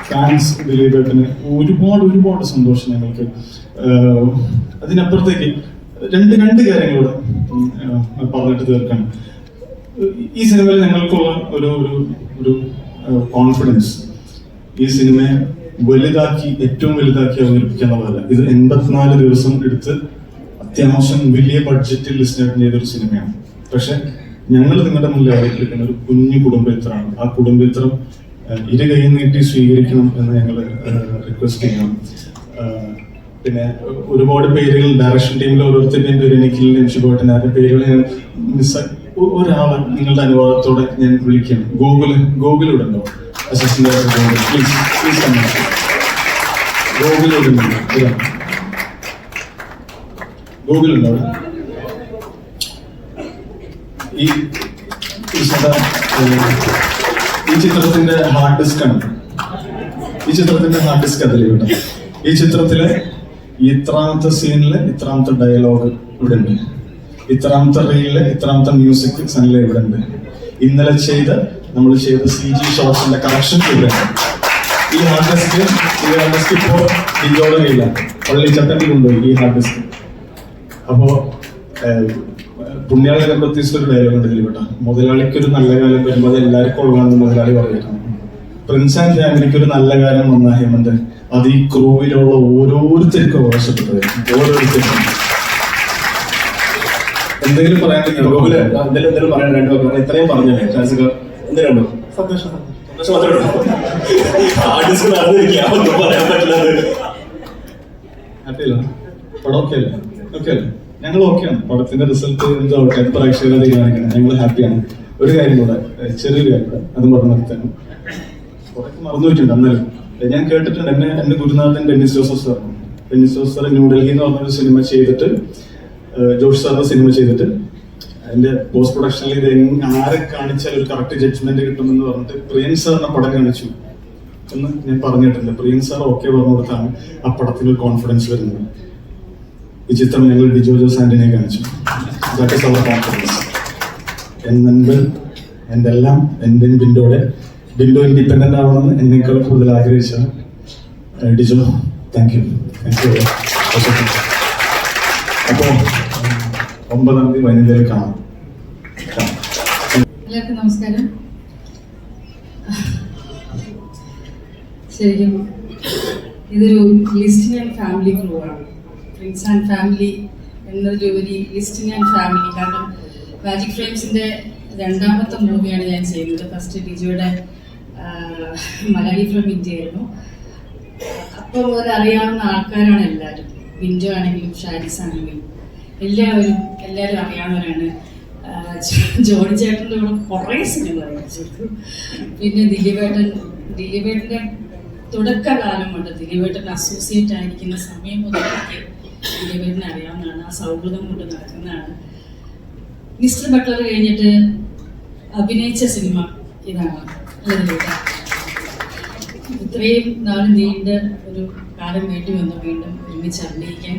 ഫാൻസ് ദിലീപേട്ടന് ഒരുപാട് സന്തോഷം ഞങ്ങൾക്ക്. അതിനപ്പുറത്തേക്ക് രണ്ട് കാര്യങ്ങളോട് പറഞ്ഞിട്ട് തീർക്കണം. ഈ സിനിമയിൽ ഞങ്ങൾക്കുള്ള ഒരു കോൺഫിഡൻസ്, ഈ സിനിമയെ ഏറ്റവും വലുതാക്കി അവതരിപ്പിക്കാനുള്ളതല്ല. ഇത് 84 ദിവസം എടുത്ത് അത്യാവശ്യം വലിയ ബഡ്ജറ്റിൽ ലിസ്റ്റ് ചെയ്തൊരു സിനിമയാണ്. പക്ഷെ ഞങ്ങൾ നിങ്ങളുടെ മുന്നിൽ അവതരിപ്പിക്കുന്ന ഒരു കുഞ്ഞു കുടുംബചിത്രമാണ്. ആ കുടുംബചിത്രം ഇരു കൈ നീട്ടി സ്വീകരിക്കണം എന്ന് ഞങ്ങൾ റിക്വസ്റ്റ് ചെയ്യണം. പിന്നെ ഒരുപാട് പേരുകൾ ഡയറക്ഷൻ ടീമിൽ ഓരോരുത്തരുടെയും പേര് നിഖിലിനെയും ഷിബോട്ടൻ, അതിന്റെ പേരുകൾ ഞാൻ മിസ്സാക്കി. ഒരാള് നിങ്ങളുടെ അനുവാദത്തോടെ ഞാൻ വിളിക്കണം. ഗോകുലൂടെ ഉണ്ടോ? അസിസ്റ്റന്റ് ഡയറക്ടർ പ്ലീസ് ഗോകുലുണ്ടോ? ഈ ചിത്രത്തിന്റെ ഹാർഡ് ഡിസ്ക് ആണ്. അതിൽ ഈ ചിത്രത്തിലെ ഇത്രാമത്തെ സീനില് ഇത്രാമത്തെ ഡയലോഗ് ഇവിടെ ഉണ്ട്, ഇത്രാമത്തെ റീലില് ഇത്രാമത്തെ മ്യൂസിക് സനില ഇവിടെ ഉണ്ട്. ഇന്നലെ നമ്മൾ ചെയ്ത CG ഷോട്ട്സിന്റെ കറക്ഷൻ ഇവിടെ ഉണ്ട്. ഈ ഹാർഡ് ഡിസ്ക് ഇപ്പോ ഇതോടെ കയ്യിലാണ്. പള്ളിച്ചട്ടണ്ടി കൊണ്ടുപോയി ഈ ഹാർഡ് ഡിസ്ക്. അപ്പോ പുണ്യാളിനെ പ്രത്യേകിച്ച് ഒരു ഡയലോഗ് ഉണ്ട് ഇതിൽ. മുതലാളിക്ക് ഒരു നല്ല കാലം വരുമ്പോൾ അത് എല്ലാവർക്കും ഉള്ളതാണെന്ന് മുതലാളി പറയുന്നു. പ്രിൻസ് ആൻഡ് ഫാമിലിക്ക് ഒരു നല്ല കാര്യം വന്ന ഹേമന്ത്, അത് ഈ ക്രൂവിലുള്ള ഓരോരുത്തർക്കും അവകാശപ്പെട്ടത്. ഓരോരുത്തർക്കും എന്തെങ്കിലും പറയാൻ ഗോകുല് എന്തെങ്കിലും പറയാൻ രണ്ടോ ഇത്രയും പറഞ്ഞല്ലേ ഷാസിക? എന്തിനുണ്ടോ? സന്തോഷം മാത്രമേ ആർട്ടിസ്റ്റ് നടന്നിരിക്കുക, ഒന്നും പറയാൻ പറ്റില്ലത്. ഹാപ്പിയല്ല? പടം ഓക്കെ അല്ലേ? ഓക്കെ അല്ലേ? ഞങ്ങൾ ഓക്കെയാണ്. പടത്തിന്റെ റിസൾട്ട് എന്താവട്ടെ, പ്രേക്ഷകരെ തീരുമാനിക്കണം. ഞങ്ങൾ ഹാപ്പിയാണ്. ഒരു കാര്യം കൂടെ, ചെറിയൊരു കാര്യം കൂടെ, അതും പറഞ്ഞു നിർത്താനും മറന്നു വെച്ചിട്ടുണ്ട്. അന്നേരം ഞാൻ കേട്ടിട്ടുണ്ട്, എന്റെ ഗുരുനാഥൻ ഡെന്നിസ് ജോസഫ് സാറാണ്. ഡെന്നിസ് ജോസഫ് സാർ ന്യൂഡൽഹി എന്ന് പറഞ്ഞൊരു സിനിമ ചെയ്തിട്ട്, ജോഷ് സാറിന്റെ സിനിമ ചെയ്തിട്ട്, അതിന്റെ പോസ്റ്റ് പ്രൊഡക്ഷനിൽ ഇത് ആരെ കാണിച്ചാൽ ഒരു കറക്റ്റ് ജഡ്ജ്മെന്റ് കിട്ടുമെന്ന് പറഞ്ഞിട്ട് പ്രിയൻ സാറിനെ പടം കാണിച്ചു എന്ന് ഞാൻ പറഞ്ഞിട്ടുണ്ട്. പ്രിയൻ സാർ ഓക്കെ പറഞ്ഞു കൊടുത്താണ് ആ പടത്തിൽ ഒരു കോൺഫിഡൻസ് വരുന്നത്. ഈ ചിത്രം ഞങ്ങൾ ഡിജോ ജോസ് ആന്റണിയെ കാണിച്ചു. That is our confidence. എൻ്റെ എല്ലാം എന്റെയും ബിൻഡോ ഇൻഡിപെൻഡന്റ് ആവണമെന്ന് എന്നേക്കാൾ കൂടുതൽ ആഗ്രഹിച്ച ഡിജോ, താങ്ക് യു. അപ്പോൾ 9-ാം തീയതി വൈകുന്നേരം കാണാം. എല്ലാവർക്കും നമസ്കാരം. ശരിക്കും ഇതൊരു ലിസ്റ്റിംഗ് ആൻഡ് ഫാമിലി ക്രൂ ആണ്. പ്രിൻസ് ആൻഡ് ഫാമിലി എന്നതിലുപരി ലിസ്റ്റിംഗ് ആൻഡ് ഫാമിലി. കാരണം മാജിക് ഫ്രെയിംസിന്റെ 2ാമത്തെ മൂവിയാണ് ഞാൻ ചെയ്യുന്നത്. ഫസ്റ്റ് ഡിജോയുടെ മലയാളി ഫ്രം ഇന്ത്യ ആയിരുന്നു. അപ്പോൾ മുതൽ അറിയാവുന്ന ആൾക്കാരാണ് എല്ലാവരും. ബിൻഡോ ആണെങ്കിലും ഷാരിസ് ആണെങ്കിലും എല്ലാവരും അറിയാവുന്നവരാണ്. ജോണി ചേട്ടൻ്റെ കൂടെ കുറേ സിനിമ ചെയ്തു. പിന്നെ ദിലീപേട്ടൻ്റെ തുടക്കകാലം കൊണ്ട് ദിലീപേട്ടൻ അസോസിയേറ്റ് ആയിരിക്കുന്ന സമയം മുതലൊക്കെ ദിലീപേട്ടനെ അറിയാവുന്നതാണ്. ആ സൗഹൃദം കൊണ്ട് നടക്കുന്നതാണ്. മിസ്റ്റർ ബട്ട്ലർ കഴിഞ്ഞിട്ട് അഭിനയിച്ച സിനിമ ഇതാണ്. ഇത്രയും നാൾ നീണ്ട ഒരു കാലം വേണ്ടി വന്നു വീണ്ടും ഒരുമിച്ച് അഭിനയിക്കാൻ.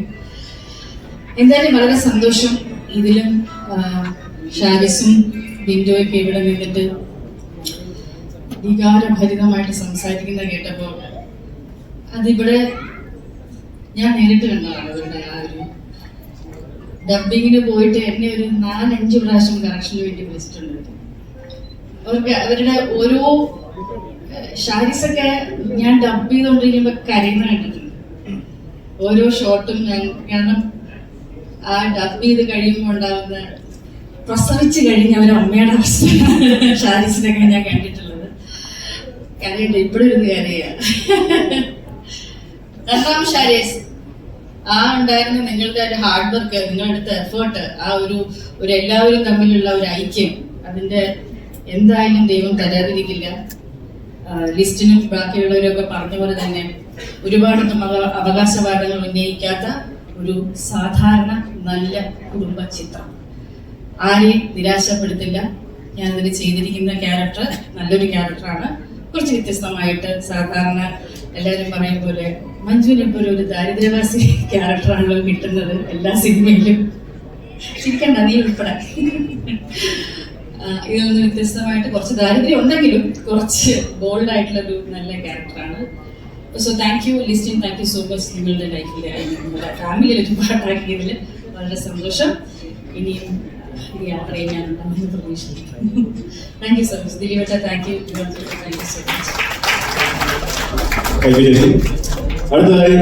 എന്തായാലും വളരെ സന്തോഷം. ഇതിലും ഷാരിസും ബിൻഡോയൊക്കെ ഇവിടെ നിന്നിട്ട് വികാരഭരിതമായിട്ട് സംസാരിക്കുന്ന കേട്ടപ്പോൾ അതിവിടെ ഞാൻ നേരിട്ട് കണ്ടതാണ്. അവരുടെ ആ ഒരു ഡബിങ്ങിന് പോയിട്ട് എന്നെ ഒരു 4-5 പ്രാവശ്യം കറക്ഷന് വേണ്ടി വിളിച്ചിട്ടുണ്ട്. അവരുടെ ഓരോ ഷാരിസൊക്കെ ഞാൻ ഡബ് ചെയ്തുകൊണ്ടിരിക്കുമ്പോൾ കരയുന്ന കണ്ടിട്ടുണ്ട്. ഓരോ ഷോട്ടും കാരണം ആ ഡബ് ചെയ്ത് കഴിയുമ്പോൾ ഉണ്ടാകുന്ന പ്രസവിച്ച് കഴിഞ്ഞ അവരമ്മയുടെ അവസ്ഥ ഷാരിസിനൊക്കെ ഞാൻ കണ്ടിട്ടുള്ളത്. കരയുണ്ട്, ഇപ്പോഴും ഇരുന്ന് കരയാ. ഷാരിസ് ആ ഉണ്ടായിരുന്ന നിങ്ങളുടെ ഒരു ഹാർഡ് വർക്ക്, നിങ്ങളുടെ അടുത്ത എഫേർട്ട്, ആ ഒരു എല്ലാവരും തമ്മിലുള്ള ഒരു ഐക്യം, അതിന്റെ എന്തായാലും ദൈവം തരാതിരിക്കില്ല. ലിസ്റ്റിനും ബാക്കിയുള്ളവരൊക്കെ പറഞ്ഞ പോലെ തന്നെ ഒരുപാടൊന്നും അവകാശവാദങ്ങൾ ഉന്നയിക്കാത്ത ഒരു സാധാരണ നല്ല കുടുംബ ചിത്രം. ആരെയും നിരാശപ്പെടുത്തില്ല. ഞാനതിന് ചെയ്തിരിക്കുന്ന ക്യാരക്ടർ നല്ലൊരു ക്യാരക്ടറാണ്. കുറച്ച് വ്യത്യസ്തമായിട്ട് സാധാരണ എല്ലാവരും പറയും പോലെ മഞ്ജുവിനെപ്പോലെ ഒരു ദാരിദ്ര്യവാസി ക്യാരക്ടറാണല്ലോ കിട്ടുന്നത് എല്ലാ സിനിമയിലും. ചിരിക്കണ്ട, നീ ഉൾപ്പെടെ. ഇതൊന്ന് വ്യത്യസ്തമായിട്ട് കുറച്ച് ദാരിദ്ര്യം ഉണ്ടെങ്കിലും കുറച്ച് ബോൾഡ് ആയിട്ടുള്ളൊരു നല്ല ക്യാരക്ടറാണ്. So thank you Listin, thank you so much. നിങ്ങളുടെ ലൈഫിൽ നിങ്ങളുടെ ഫാമിലിയിൽ ഒരു പാട്ടാക്കിയതിൽ വളരെ സന്തോഷം. ഇനിയും ഈ യാത്ര ചെയ്യാനുണ്ടാകുന്ന പ്രതീക്ഷിക്കുന്നു. Thank you so much. ദിലീപേട്ട, thank you. Thank you so much. അടുത്തതായി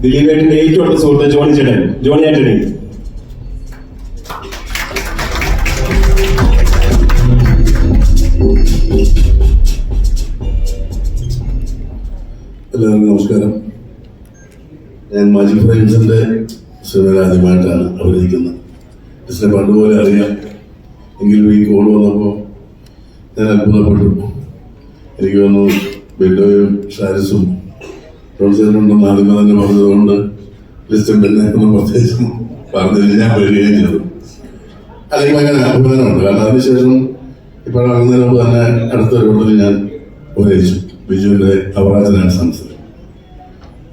ദിലീപേട്ടന്റെ ഏറ്റവും അടുത്ത സുഹൃത്ത് ജോണി ആന്റണി. എല്ലാവർക്കും നമസ്കാരം. ഞാൻ മാജിക് ഫ്രെയിംസിന്റെ സിനിമയിൽ ആദ്യമായിട്ടാണ് അഭിനയിക്കുന്നത്. ലിസ്റ്റിനെ പണ്ടുപോലെ അറിയാം, എങ്കിലും ഈ കോൾ വന്നപ്പോൾ ഞാൻ അത്ഭുതപ്പെട്ടു. എനിക്ക് തോന്നുന്നു ബിൻഡോയും ഷാരിസും പ്രൊഡ്യൂസറുണ്ടെന്ന് ആദ്യമേ തന്നെ പറഞ്ഞതുകൊണ്ട് ലിസ്റ്റും പിന്നെ ഒന്നും പ്രത്യേകിച്ചും പറഞ്ഞതിന് ഞാൻ വരികയും ചെയ്തു. അല്ലെങ്കിൽ ഭയങ്കര അഭിമാനമുണ്ട്. കാരണം അതിനുശേഷം ഇപ്പോൾ ഇറങ്ങുന്നതിന് മുമ്പ് തന്നെ അടുത്തൊരു പടത്തിൽ ഞാൻ ഉപയോഗിച്ചു. ബിജുവിന്റെ അവകാശനാണ് സംസാരം.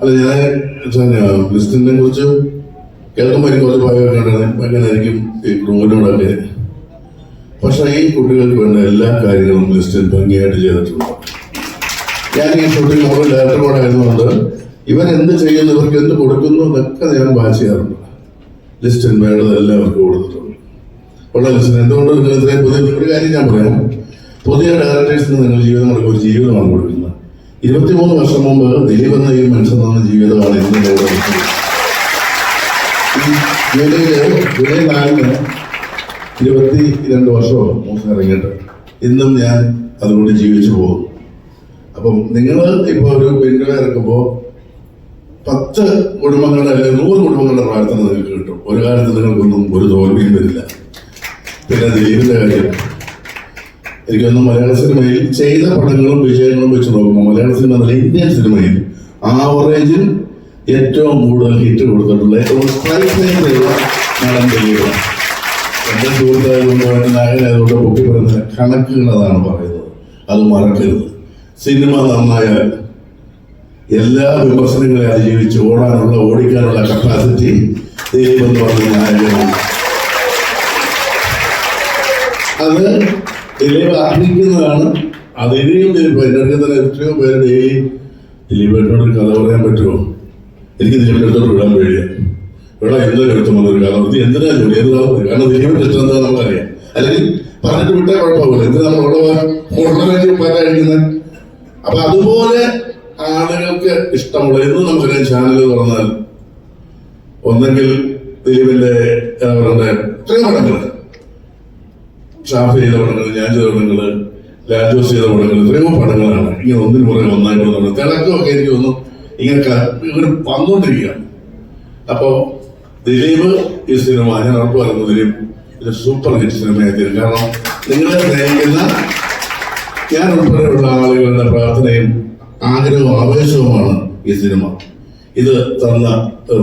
അല്ല, ഞാൻ ലിസ്റ്റിനെ കുറിച്ച് കേൾക്കുമ്പോൾ എനിക്ക് കുറച്ച് ഭയമൊക്കെ എങ്ങനെയായിരിക്കും ഈ ക്രൂവിനോടൊക്കെ. പക്ഷെ ഈ കുട്ടികൾക്ക് വേണ്ട എല്ലാ കാര്യങ്ങളും ലിസ്റ്റിൽ ഭംഗിയായിട്ട് ചെയ്തിട്ടുണ്ട്. ഞാൻ ഈ ഷൂട്ടിംഗ് നമ്മുടെ ഡയറക്ടറോടായിരുന്നുകൊണ്ട് ഇവരെന്ത് ചെയ്യുന്നു, ഇവർക്ക് എന്ത് കൊടുക്കുന്നു എന്നൊക്കെ ഞാൻ വാച്ച് ചെയ്യാറുണ്ട്. ലിസ്റ്റിൽ വേണ്ടത് എല്ലാവർക്കും കൊടുത്തിട്ടുണ്ട്. ഉള്ള ലിസ്റ്റിന് എന്തുകൊണ്ട് നിങ്ങൾ ഇത്രയും പുതിയ ഒരു കാര്യം ഞാൻ പറയാം. പുതിയ ഡയറക്ടേഴ്സിന് നിങ്ങൾ ജീവിതം കൊടുക്കുക, ഒരു ജീവിതമാണ് കൊടുക്കുന്നത്. 23 വർഷം മുമ്പ് ദിലീപ് എന്ന ഈ മനുഷ്യൻ തന്ന ജീവിതമാണ് ഇന്ന് ജൂലൈ 4-ന് 22 വർഷമോ മൂന്ന് ഇറങ്ങിയിട്ട് ഇന്നും ഞാൻ അതുകൊണ്ട് ജീവിച്ചു പോകും. അപ്പം നിങ്ങൾ ഇപ്പോൾ ഒരു പെണ്ണ് ഇറക്കുമ്പോൾ 10 കുടുംബങ്ങളുടെ അല്ലെങ്കിൽ 100 കുടുംബങ്ങളുടെ പ്രാർത്ഥന നിങ്ങൾക്ക് കിട്ടും. ഒരു കാലത്ത് നിങ്ങൾക്കൊന്നും ഒരു തോൽവിയും വരില്ല. പിന്നെ ദിലീപിന്റെ കാര്യം എനിക്കൊന്ന് മലയാള സിനിമയിൽ ചെയ്ത പടങ്ങളും വിജയങ്ങളും വെച്ച് നോക്കുമ്പോൾ മലയാള സിനിമ എന്നല്ല ഇന്ത്യൻ സിനിമയിൽ ആവറേജിൽ ഏറ്റവും കൂടുതൽ ഹിറ്റ് കൊടുത്തിട്ടുള്ള ഏറ്റവും സ്ട്രൈക്കിലുള്ള നടൻ ദിലീപാണ്. എന്റെ സുഹൃത്തായതുകൊണ്ട് നായകനായതുകൊണ്ട് പൊക്കി പറയുന്ന കണക്കുകൾ അതാണ് പറയുന്നത്. അത് മറക്കരുത്. സിനിമ നന്നായാൽ എല്ലാ വിമർശനങ്ങളെ അതിജീവിച്ച് ഓടിക്കാനുള്ള കപ്പാസിറ്റി ദിലീപ് എന്ന് പറഞ്ഞ നായകനാണ്. അത് ദിലീപ് അർഹിക്കുന്നതാണ്. അതിനെയും എന്നൊക്കെ തന്നെ എത്രയോ പേര് ഡെയിലി ദിലീപേട്ടനോട് ഒരു കഥ പറയാൻ പറ്റുമോ? എനിക്ക് ദിലീപിന്റെ അടുത്തോട്ട് വിടാൻ പേടിയാണ്. ഇവിടെ എന്തൊരു എടുത്തു വന്നൊരു കഥ എന്തിനാ ജോലി ഏത് കാലം വരും? കാരണം ദിലീപിന്റെ ഇഷ്ടം എന്താ നമുക്കറിയാം. അല്ലെങ്കിൽ പറഞ്ഞിട്ട് വിട്ടാൽ കുഴപ്പമില്ല. എന്തിനാ നമ്മൾ ഉള്ള കഴിക്കുന്നത്? അപ്പൊ അതുപോലെ ആളുകൾക്ക് ഇഷ്ടമുള്ള ഇന്ന് നമുക്കറിയാം ചാനൽ തുറന്നാൽ ഒന്നെങ്കിൽ ദിലീപിന്റെ എത്രയോ പടങ്ങൾ, ഷാഫി ചെയ്ത പടങ്ങൾ, ഞാൻ ചെയ്ത പടങ്ങൾ, ലാൽജോസ് ചെയ്ത പടങ്ങൾ, എത്രയോ പടങ്ങളാണ് ഇങ്ങനെ ഒന്നിനു പുറകെ ഒന്നായിട്ട് നമ്മൾ തിളക്കമൊക്കെ എനിക്ക് തോന്നുന്നു ഇങ്ങനെ വന്നുകൊണ്ടിരിക്കുകയാണ്. അപ്പോ ദിലീപ് ഈ സിനിമ ഞാൻ ഉറപ്പ് പറയുന്നു, ദിലീപ് ഇത് സൂപ്പർ ഹിറ്റ് സിനിമയായി തീരും. കാരണം നിങ്ങളെ സ്നേഹിക്കുന്ന ഞാൻ ഉൾപ്പെടെയുള്ള ആളുകളുടെ പ്രാർത്ഥനയും ആഗ്രഹവും ആവേശവുമാണ് ഈ സിനിമ. ഇത് തന്ന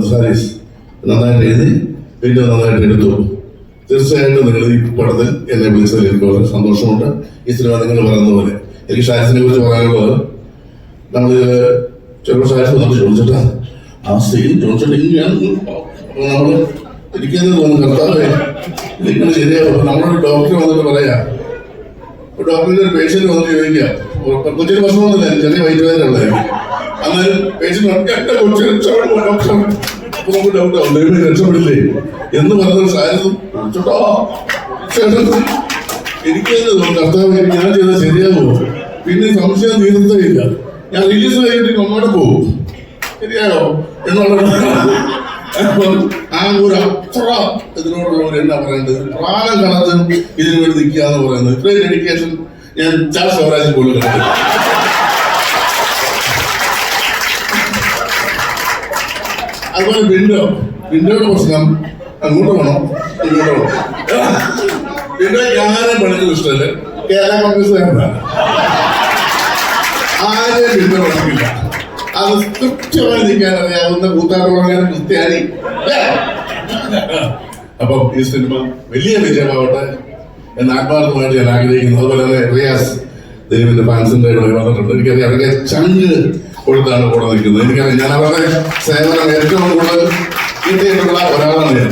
സാരീസ് നന്നായിട്ട് എഴുതി പിന്നെ നന്നായിട്ട് എടുത്തു. തീർച്ചയായിട്ടും നിങ്ങൾ ഈ പടത്തിൽ എന്നെ വിളിച്ചതിൽ എനിക്ക് വളരെ സന്തോഷമുണ്ട്. ഈ സിനിമ നിങ്ങൾ പറയുന്ന പോലെ എനിക്ക് ഷാരിസിനെ കുറിച്ച് പറയാനുള്ളത്, നമ്മൾ ചിലപ്പോൾ ഷാരിസ് നമ്മൾ ചോദിച്ചിട്ടാ ആ സീൻ ചോദിച്ചിട്ട് നമ്മൾ ഇരിക്കുന്നത് തോന്നുന്നു കർത്താവേ നിങ്ങൾ ശരിയാവും. നമ്മളൊരു ഡോക്ടർ വന്നിട്ട് പറയാ, ഡോക്ടറിന്റെ ഒരു പേഷ്യന്റ് വന്നിട്ട് ചോദിക്കുക, കൊച്ചിന് ഭക്ഷണമൊന്നുമില്ല, ചെറിയ വൈദ്യുതരുണ്ടായിരുന്നു. അന്നേരം പേഷ്യന്റ് എന്റെ കൊച്ചിന് ഡോക്ടർ അപ്പൊ നമുക്ക് ഡൗട്ടാവും ദൈവം രക്ഷപ്പെടില്ലേ എന്ന് പറഞ്ഞൊരു സാഹചര്യം എനിക്കത് കർത്താവ് ഞാൻ ചെയ്താൽ ശരിയാകുമോ? പിന്നെ സംശയം തീർത്തയില്ല. ഞാൻ റിലീസ് കഴിഞ്ഞിട്ട് അങ്ങോട്ട് പോകും, ശരിയായോ എന്നുള്ള ആ ഒരു അത്ര ഇതിനോടുള്ളവർ എന്നാ പറയേണ്ടത്, പ്രാണം കണത്തും ഇതിനു വേണ്ടി നിൽക്കുക എന്ന് പറയുന്നത്. ഇത്രയും ഡെഡിക്കേഷൻ ഞാൻ ചാർജ് സ്വരാജിൽ പോലും കണ്ടില്ല. അതുപോലെ വിൻഡോയുടെ പ്രശ്നം അങ്ങോട്ട് വേണം ഇങ്ങോട്ട് വേണം. വിൻഡോയ്ക്ക് ആരും പണിക്കുന്ന ഇഷ്ടമല്ല. കേരള കോൺഗ്രസ് ആരെയും വിൻഡോ പണിക്കില്ല. അത് കൃത്യമായി നിൽക്കാൻ അറിയാവുന്ന കൂത്താട്ടുകാരൻ ക്രിസ്ത്യാനി. അപ്പം ഈ സിനിമ വലിയ വിജയമാവട്ടെ എന്ന് ആത്മാർത്ഥമായിട്ട് ഞാൻ ആഗ്രഹിക്കുന്നു. അതുപോലെ തന്നെ റിയാസ് ദൈവത്തിന്റെ ഫാൻസിന്റെ ഇവിടെ വന്നിട്ടുണ്ട്. എനിക്കറിയാം അവരുടെ ചങ്ക് കൊടുത്താണ് കൂടെ നിൽക്കുന്നത്. എനിക്കറിയാം ഞാൻ അവരുടെ സേവനം ഏറ്റവും കൂടുതൽ കിട്ടിയിട്ടുള്ള ഒരാളാണ് ഞാൻ.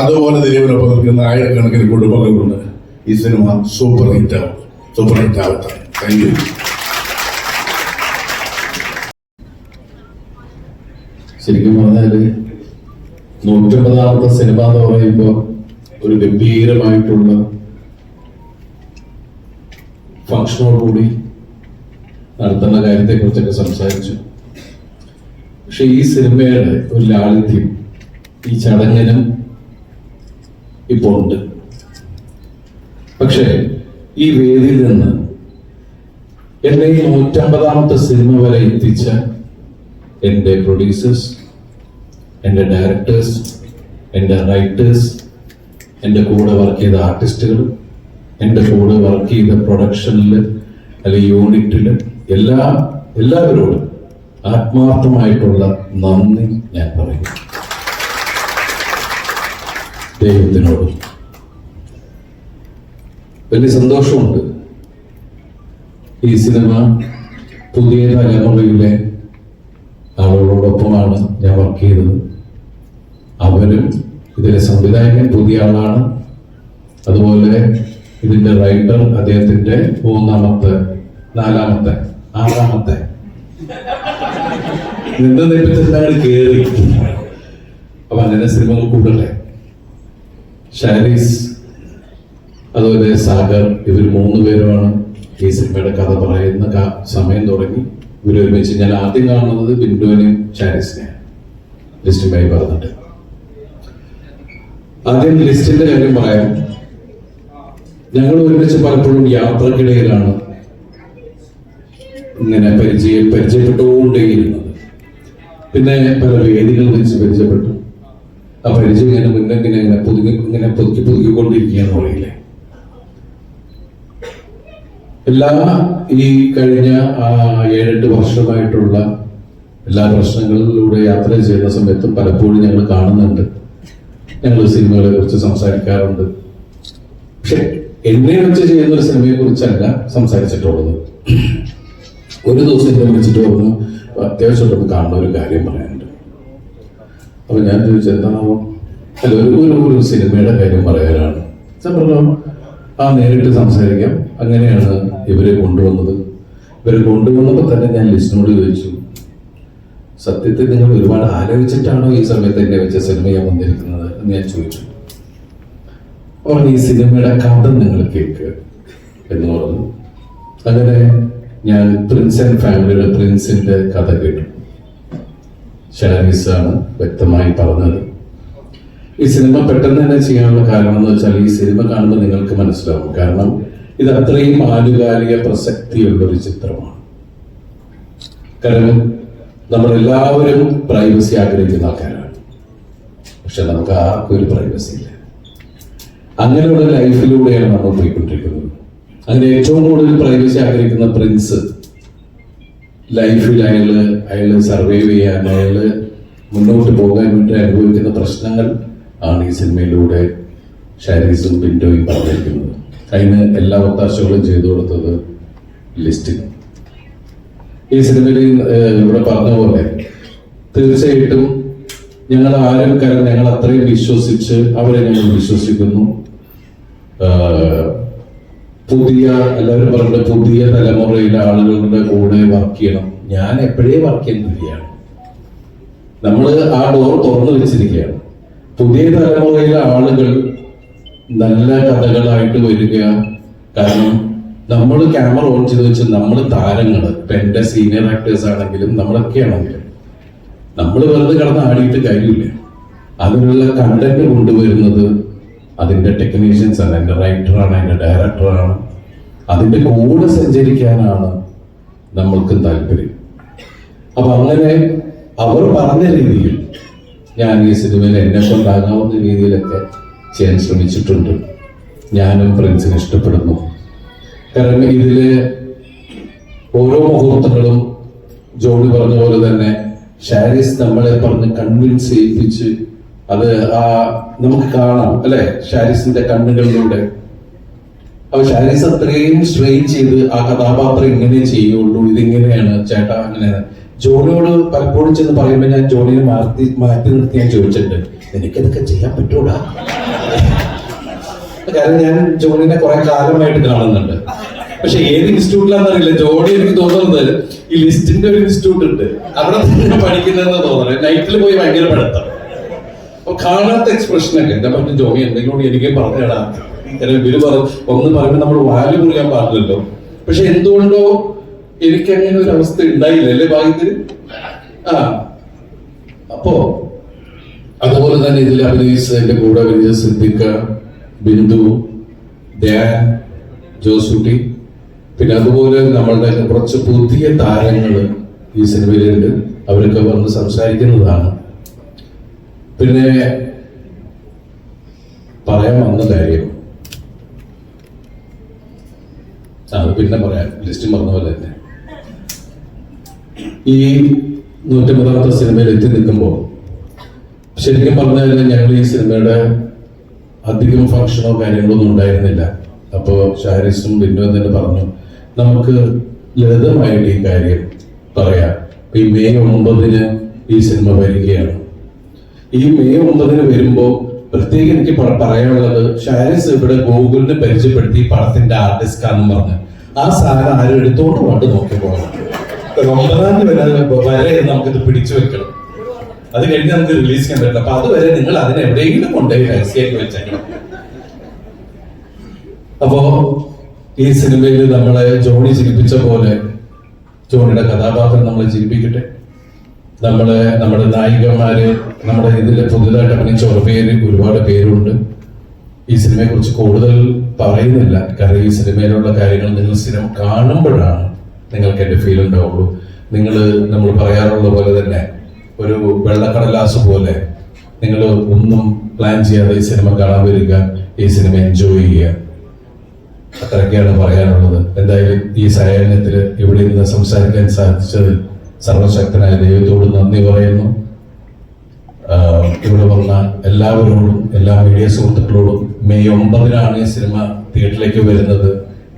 അതുപോലെ ദിലീപിനൊപ്പം നിൽക്കുന്ന ആയിരക്കണക്കിന് കുടുംബങ്ങളുണ്ട്. ഈ സിനിമ സൂപ്പർ ഹിറ്റ് ആവട്ടെ. Thank you. ശരിക്കും പറഞ്ഞാല് 150ാമത്തെ സിനിമ എന്ന് പറയുമ്പോൾ ഒരു ഗംഭീരമായിട്ടുള്ള ഫംഗ്ഷനോടുകൂടി നടത്തുന്ന കാര്യത്തെ കുറിച്ചൊക്കെ സംസാരിച്ചു. പക്ഷെ ഈ സിനിമയുടെ ഒരു ലാളിത്യം ഈ ചടങ്ങിനും ഇപ്പോൾ ഉണ്ട്. പക്ഷെ ഈ വേദിയിൽ നിന്ന് എന്നെ ഈ 150ാമത്തെ സിനിമ വരെ എത്തിച്ച എൻ്റെ പ്രൊഡ്യൂസേഴ്സ്, എൻ്റെ ഡയറക്ടേഴ്സ്, എൻ്റെ റൈറ്റേഴ്സ്, എൻ്റെ കൂടെ വർക്ക് ചെയ്ത ആർട്ടിസ്റ്റുകൾ, എൻ്റെ കൂടെ വർക്ക് ചെയ്ത പ്രൊഡക്ഷനിൽ അല്ലെങ്കിൽ യൂണിറ്റിൽ എല്ലാവരോടും ആത്മാർത്ഥമായിട്ടുള്ള നന്ദി ഞാൻ പറയുന്നു. ദൈവത്തിനോടും വലിയ സന്തോഷമുണ്ട്. ഈ സിനിമ പുതിയ തലമുറയിലെ ആളുകളോടൊപ്പമാണ് ഞാൻ വർക്ക് ചെയ്തത്. അവരും ഇതിലെ സംവിധായകൻ പുതിയ ആളാണ്. അതുപോലെ ഇതിന്റെ റൈറ്റർ അദ്ദേഹത്തിന്റെ 3ാമത്തെ 4ാമത്തെ 6ാമത്തെ കേറി. അപ്പൊ അങ്ങനെ സിനിമകൾ കൂടട്ടെ. ഷാരീസ് അതുപോലെ സാഗർ, ഇവർ 3 പേരുമാണ് ഈ സിനിമയുടെ കഥ പറയുന്ന സമയം തുടങ്ങി ഇവരൊരുമിച്ച്. ഞാൻ ആദ്യം കാണുന്നത് ബിന്ദുവിനെയും ഷാരിസിനെയാണ് ലിസ്റ്റുമായി പറഞ്ഞിട്ട്. ആദ്യം ലിസ്റ്റിന്റെ കാര്യം പറയാം. ഞങ്ങൾ ഒരുമിച്ച് പലപ്പോഴും യാത്രക്കിടയിലാണ് ഇങ്ങനെ പരിചയപ്പെട്ടുകൊണ്ടേയിരുന്നത്. പിന്നെ പല വേദികൾ വെച്ച് പരിചയപ്പെട്ടു. ആ പരിചയം ഇങ്ങനെ മുന്നിങ്ങനെ പുതുക്കിക്കൊണ്ടിരിക്കുകയെന്ന് പറയില്ലേ. എല്ലാ ഈ കഴിഞ്ഞ 7-8 വർഷമായിട്ടുള്ള എല്ലാ പ്രശ്നങ്ങളിലൂടെ യാത്ര ചെയ്യുന്ന സമയത്തും പലപ്പോഴും ഞങ്ങൾ കാണുന്നുണ്ട്, ഞങ്ങൾ സിനിമകളെ കുറിച്ച് സംസാരിക്കാറുണ്ട്. പക്ഷെ എന്നെ വെച്ച് ചെയ്യുന്ന ഒരു സിനിമയെ കുറിച്ചല്ല സംസാരിച്ചിട്ടുള്ളത്. ഒരു ദിവസം എന്നെ വിളിച്ചിട്ട് പറഞ്ഞു, അത്യാവശ്യമായിട്ടൊന്ന് കാണുന്ന ഒരു കാര്യം പറയാനുണ്ട്. അപ്പൊ ഞാൻ ചോദിച്ചു, എന്താണോ? അല്ല, ഒരു സിനിമയുടെ കാര്യം പറയാനാണ്. പറഞ്ഞു, നേരിട്ട് സംസാരിക്കാം. അങ്ങനെയാണ് ഇവരെ കൊണ്ടുവന്നത്. ഇവരെ കൊണ്ടുവന്നപ്പോൾ തന്നെ ഞാൻ ലിസ്റ്റിനോട് ചോദിച്ചു, സത്യത്തിൽ നിങ്ങൾ ഒരുപാട് ആലോചിച്ചിട്ടാണോ ഈ സമയത്ത് എന്നെ വെച്ച സിനിമ ഞാൻ വന്നിരിക്കുന്നത് എന്ന് ഞാൻ ചോദിച്ചു. അപ്പോൾ ഈ സിനിമയുടെ കഥ നിങ്ങൾ കേൾക്കുക എന്ന് പറഞ്ഞു. അങ്ങനെ ഞാൻ പ്രിൻസ് ആൻഡ് ഫാമിലിയുടെ പ്രിൻസിന്റെ കഥ കേട്ടു. ഷാരിസാണ് വ്യക്തമായി പറഞ്ഞത്. ഈ സിനിമ പെട്ടെന്ന് തന്നെ ചെയ്യാനുള്ള കാരണം എന്ന് വെച്ചാൽ, ഈ സിനിമ കാണുമ്പോൾ നിങ്ങൾക്ക് മനസ്സിലാവും. കാരണം ഇത് അത്രയും ആനുകാലിക പ്രസക്തിയുള്ള ഒരു ചിത്രമാണ്. കാരണം നമ്മളെല്ലാവരും പ്രൈവസി ആഗ്രഹിക്കുന്ന ആൾക്കാരാണ്. പക്ഷെ നമുക്ക് ആർക്കും ഒരു പ്രൈവസി ഇല്ല. അങ്ങനെയുള്ള ലൈഫിലൂടെയാണ് നമ്മൾ പോയിക്കൊണ്ടിരിക്കുന്നത്. അങ്ങനെ ഏറ്റവും കൂടുതൽ പ്രൈവസി ആഗ്രഹിക്കുന്ന പ്രിൻസ് ലൈഫിൽ അയാള് സർവൈവ് ചെയ്യാൻ, അയാള് മുന്നോട്ട് പോകാൻ വേണ്ടി അനുഭവിക്കുന്ന പ്രശ്നങ്ങൾ ആണ് ഈ സിനിമയിലൂടെ ഷാരിസും ബിൻഡോയും പറഞ്ഞിരിക്കുന്നത്. അതിന് എല്ലാ ഒത്താശകളും ചെയ്തു കൊടുത്തത് ലിസ്റ്റിന്. ഈ സിനിമയിൽ ഇവിടെ പറഞ്ഞ പോലെ തീർച്ചയായിട്ടും ഞങ്ങൾ ഞങ്ങൾ അത്രയും വിശ്വസിച്ച് അവരെ ഞങ്ങൾ വിശ്വസിക്കുന്നു. എല്ലാവരും പറഞ്ഞ പുതിയ തലമുറയിലെ ആളുകളുടെ കൂടെ വർക്ക് ചെയ്യണം. ഞാൻ എപ്പോഴേ വർക്ക് ചെയ്യുന്നിരിക്കുകയാണ്. നമ്മൾ ആ ഡോർ തുറന്നു വെച്ചിരിക്കുകയാണ്. പുതിയ തലമുറയിലെ ആളുകൾ നല്ല കഥകളായിട്ട് വരിക. കാരണം നമ്മൾ ക്യാമറ ഓൺ ചെയ്ത് വെച്ച് നമ്മൾ താരങ്ങൾ, ഇപ്പൊ എന്റെ സീനിയർ ആക്ടേഴ്സ് ആണെങ്കിലും നമ്മളൊക്കെ ആണെങ്കിലും നമ്മൾ വെറുതെ കിടന്ന് ആടിയിട്ട് കാര്യമില്ല. അതിനുള്ള കണ്ടന്റ് കൊണ്ടുവരുന്നത് അതിന്റെ ടെക്നീഷ്യൻസ് ആണ്, അതിന്റെ റൈറ്ററാണ്, അതിന്റെ ഡയറക്ടറാണ്. അതിന്റെ കൂടെ സഞ്ചരിക്കാനാണ് നമ്മൾക്കും താല്പര്യം. അപ്പൊ അങ്ങനെ അവർ പറഞ്ഞ രീതിയിൽ ഞാൻ ഈ സിനിമയിൽ എന്നെ കൊണ്ടാകാവുന്ന രീതിയിലൊക്കെ ചെയ്യാൻ ശ്രമിച്ചിട്ടുണ്ട്. ഞാനും പ്രിൻസിനെ ഇഷ്ടപ്പെടുന്നു. കാരണം ഇതില് ഓരോ മുഹൂർത്തങ്ങളും ജോഡി പറഞ്ഞ പോലെ തന്നെ ഷാരിസ് നമ്മളെ പറഞ്ഞ് കൺവിൻസ് ചെയ്യിപ്പിച്ച് അത് നമുക്ക് കാണാം അല്ലെ, ഷാരിസിന്റെ കണ്ണുകളിലൂടെ. അപ്പൊ ഷാരിസ് അത്രയും സ്ട്രെയിൻ ചെയ്ത് ആ കഥാപാത്രം ഇങ്ങനെ ചെയ്യുള്ളൂ, ഇതിങ്ങനെയാണ് ചേട്ടാ അങ്ങനെയാണ്. ജോണിയോട് പലപ്പോഴും ചെന്ന് പറയുമ്പോൾ ഞാൻ ജോണിയെ മാറ്റി നിർത്തി ഞാൻ ചോദിച്ചിട്ടുണ്ട്, എനിക്കതൊക്കെ ചെയ്യാൻ പറ്റൂടാ? കാരണം ഞാൻ ജോണിനെ കുറെ കാലമായിട്ട് കാണുന്നുണ്ട്. പക്ഷെ ഏത് ഇൻസ്റ്റിറ്റ്യൂട്ടിലാണെന്നറിയില്ല, ജോണി എനിക്ക് തോന്നുന്നത് ഈ ലിസ്റ്റിന്റെ ഒരു ഇൻസ്റ്റിറ്റ്യൂട്ട് ഉണ്ട്, അവിടെ പഠിക്കുന്നതെന്ന് തോന്നുന്നത്. നൈറ്റിൽ പോയി ഭയങ്കര പഠിത്തം. അപ്പൊ കാണാത്ത എക്സ്പ്രഷനൊക്കെ എന്താ പറഞ്ഞു, ജോണി എന്തെങ്കിലും എനിക്ക് പറഞ്ഞേടാ. ഇവര് ഒന്ന് പറയുമ്പോൾ നമ്മൾ വാല് മുറിയാൻ പാടില്ലല്ലോ. പക്ഷെ എന്തുകൊണ്ടോ എനിക്ക് അങ്ങനെ ഒരു അവസ്ഥ ഉണ്ടായില്ല അല്ലേ ഭാഗ്യത്തിന്. അപ്പോ അതുപോലെ തന്നെ ഇതിൽ അഭിനയിച്ച എന്റെ കൂടെ അഭിനയിച്ച സിദ്ദിഖ, ബിന്ദു, ധ്യാൻ, ജോസൂട്ടി, പിന്നെ അതുപോലെ നമ്മളുടെ കുറച്ച് പുതിയ താരങ്ങൾ ഈ സിനിമയിലുണ്ട്. അവരൊക്കെ വന്ന് സംസാരിക്കുന്നതാണ്. പിന്നെ പറയാൻ വന്ന കാര്യം അത് പിന്നെ പറയാം, ലിസ്റ്റ് പറഞ്ഞ പോലെ തന്നെ. ഈ 150ാമത്തെ സിനിമയിൽ എത്തി നിൽക്കുമ്പോൾ ശരിക്കും പറഞ്ഞാൽ ഞങ്ങൾ ഈ സിനിമയുടെ അധികം ഫംഗ്ഷനോ കാര്യങ്ങളൊന്നും ഉണ്ടായിരുന്നില്ല. അപ്പോ ഷാരിസും ബിന്ദുവും തന്നെ പറഞ്ഞു, നമുക്ക് ലളിതമായിട്ട് ഈ കാര്യം പറയാം. ഈ മെയ് 9 ഈ സിനിമ വരികയാണ്. ഈ മെയ് 9 വരുമ്പോ പ്രത്യേകം എനിക്ക് പറയാനുള്ളത്, ഷാരിസ് ഇവിടെ ഗൂഗിളിനെ പരിചയപ്പെടുത്തി പടത്തിന്റെ ആർട്ടിസ്റ്റ് ആണെന്ന് പറഞ്ഞു. ആ സാധനം ആരും എടുത്തോണ്ട് കൊണ്ട് നോക്കിയപ്പോൾ 9ാം തീയതി വരെ നമുക്കിത് പിടിച്ചു വെക്കണം. അത് കഴിഞ്ഞ് നമുക്ക് റിലീസ് ചെയ്യാൻ പറ്റില്ല. അപ്പൊ അതുവരെ നിങ്ങൾ അതിനെ എവിടെയെങ്കിലും കൊണ്ടുപോയി രഹസ്യമായിട്ട് വെച്ചേക്കണം. അപ്പോ ഈ സിനിമയിൽ നമ്മളെ ജോണി ചിരിപ്പിച്ച പോലെ ജോണിയുടെ കഥാപാത്രം നമ്മളെ ചിരിപ്പിക്കട്ടെ. നമ്മുടെ നായികമാര് നമ്മുടെ ഇതിൽ പുതുതായിട്ട് അഭിനയിച്ച ഒരുപാട് പേരുണ്ട്. ഈ സിനിമയെ കുറിച്ച് കൂടുതൽ പറയുന്നില്ല, കാരണം ഈ സിനിമയിലുള്ള കാര്യങ്ങൾ നിങ്ങൾ സിനിമ കാണുമ്പോഴാണ് നിങ്ങൾക്ക് എന്റെ ഫീൽ ഉണ്ടാവുള്ളൂ. നമ്മൾ പറയാറുള്ള പോലെ തന്നെ ഒരു വെള്ളക്കടലാസ് പോലെ നിങ്ങൾ ഒന്നും പ്ലാൻ ചെയ്യാതെ ഈ സിനിമ കാണാൻ വരിക, ഈ സിനിമ എൻജോയ് ചെയ്യുക. അത്രയൊക്കെയാണ് പറയാനുള്ളത്. എന്തായാലും ഈ സായാഹ്നത്തിൽ ഇവിടെ നിന്ന് സംസാരിക്കാൻ സാധിച്ചതിൽ സർവശക്തനായ ദൈവത്തോട് നന്ദി പറയുന്നു. ഇവിടെ വന്ന എല്ലാവരോടും, എല്ലാ മീഡിയ സുഹൃത്തുക്കളോടും, മെയ് 9 ഈ സിനിമ തിയേറ്ററിലേക്ക് വരുന്നത്.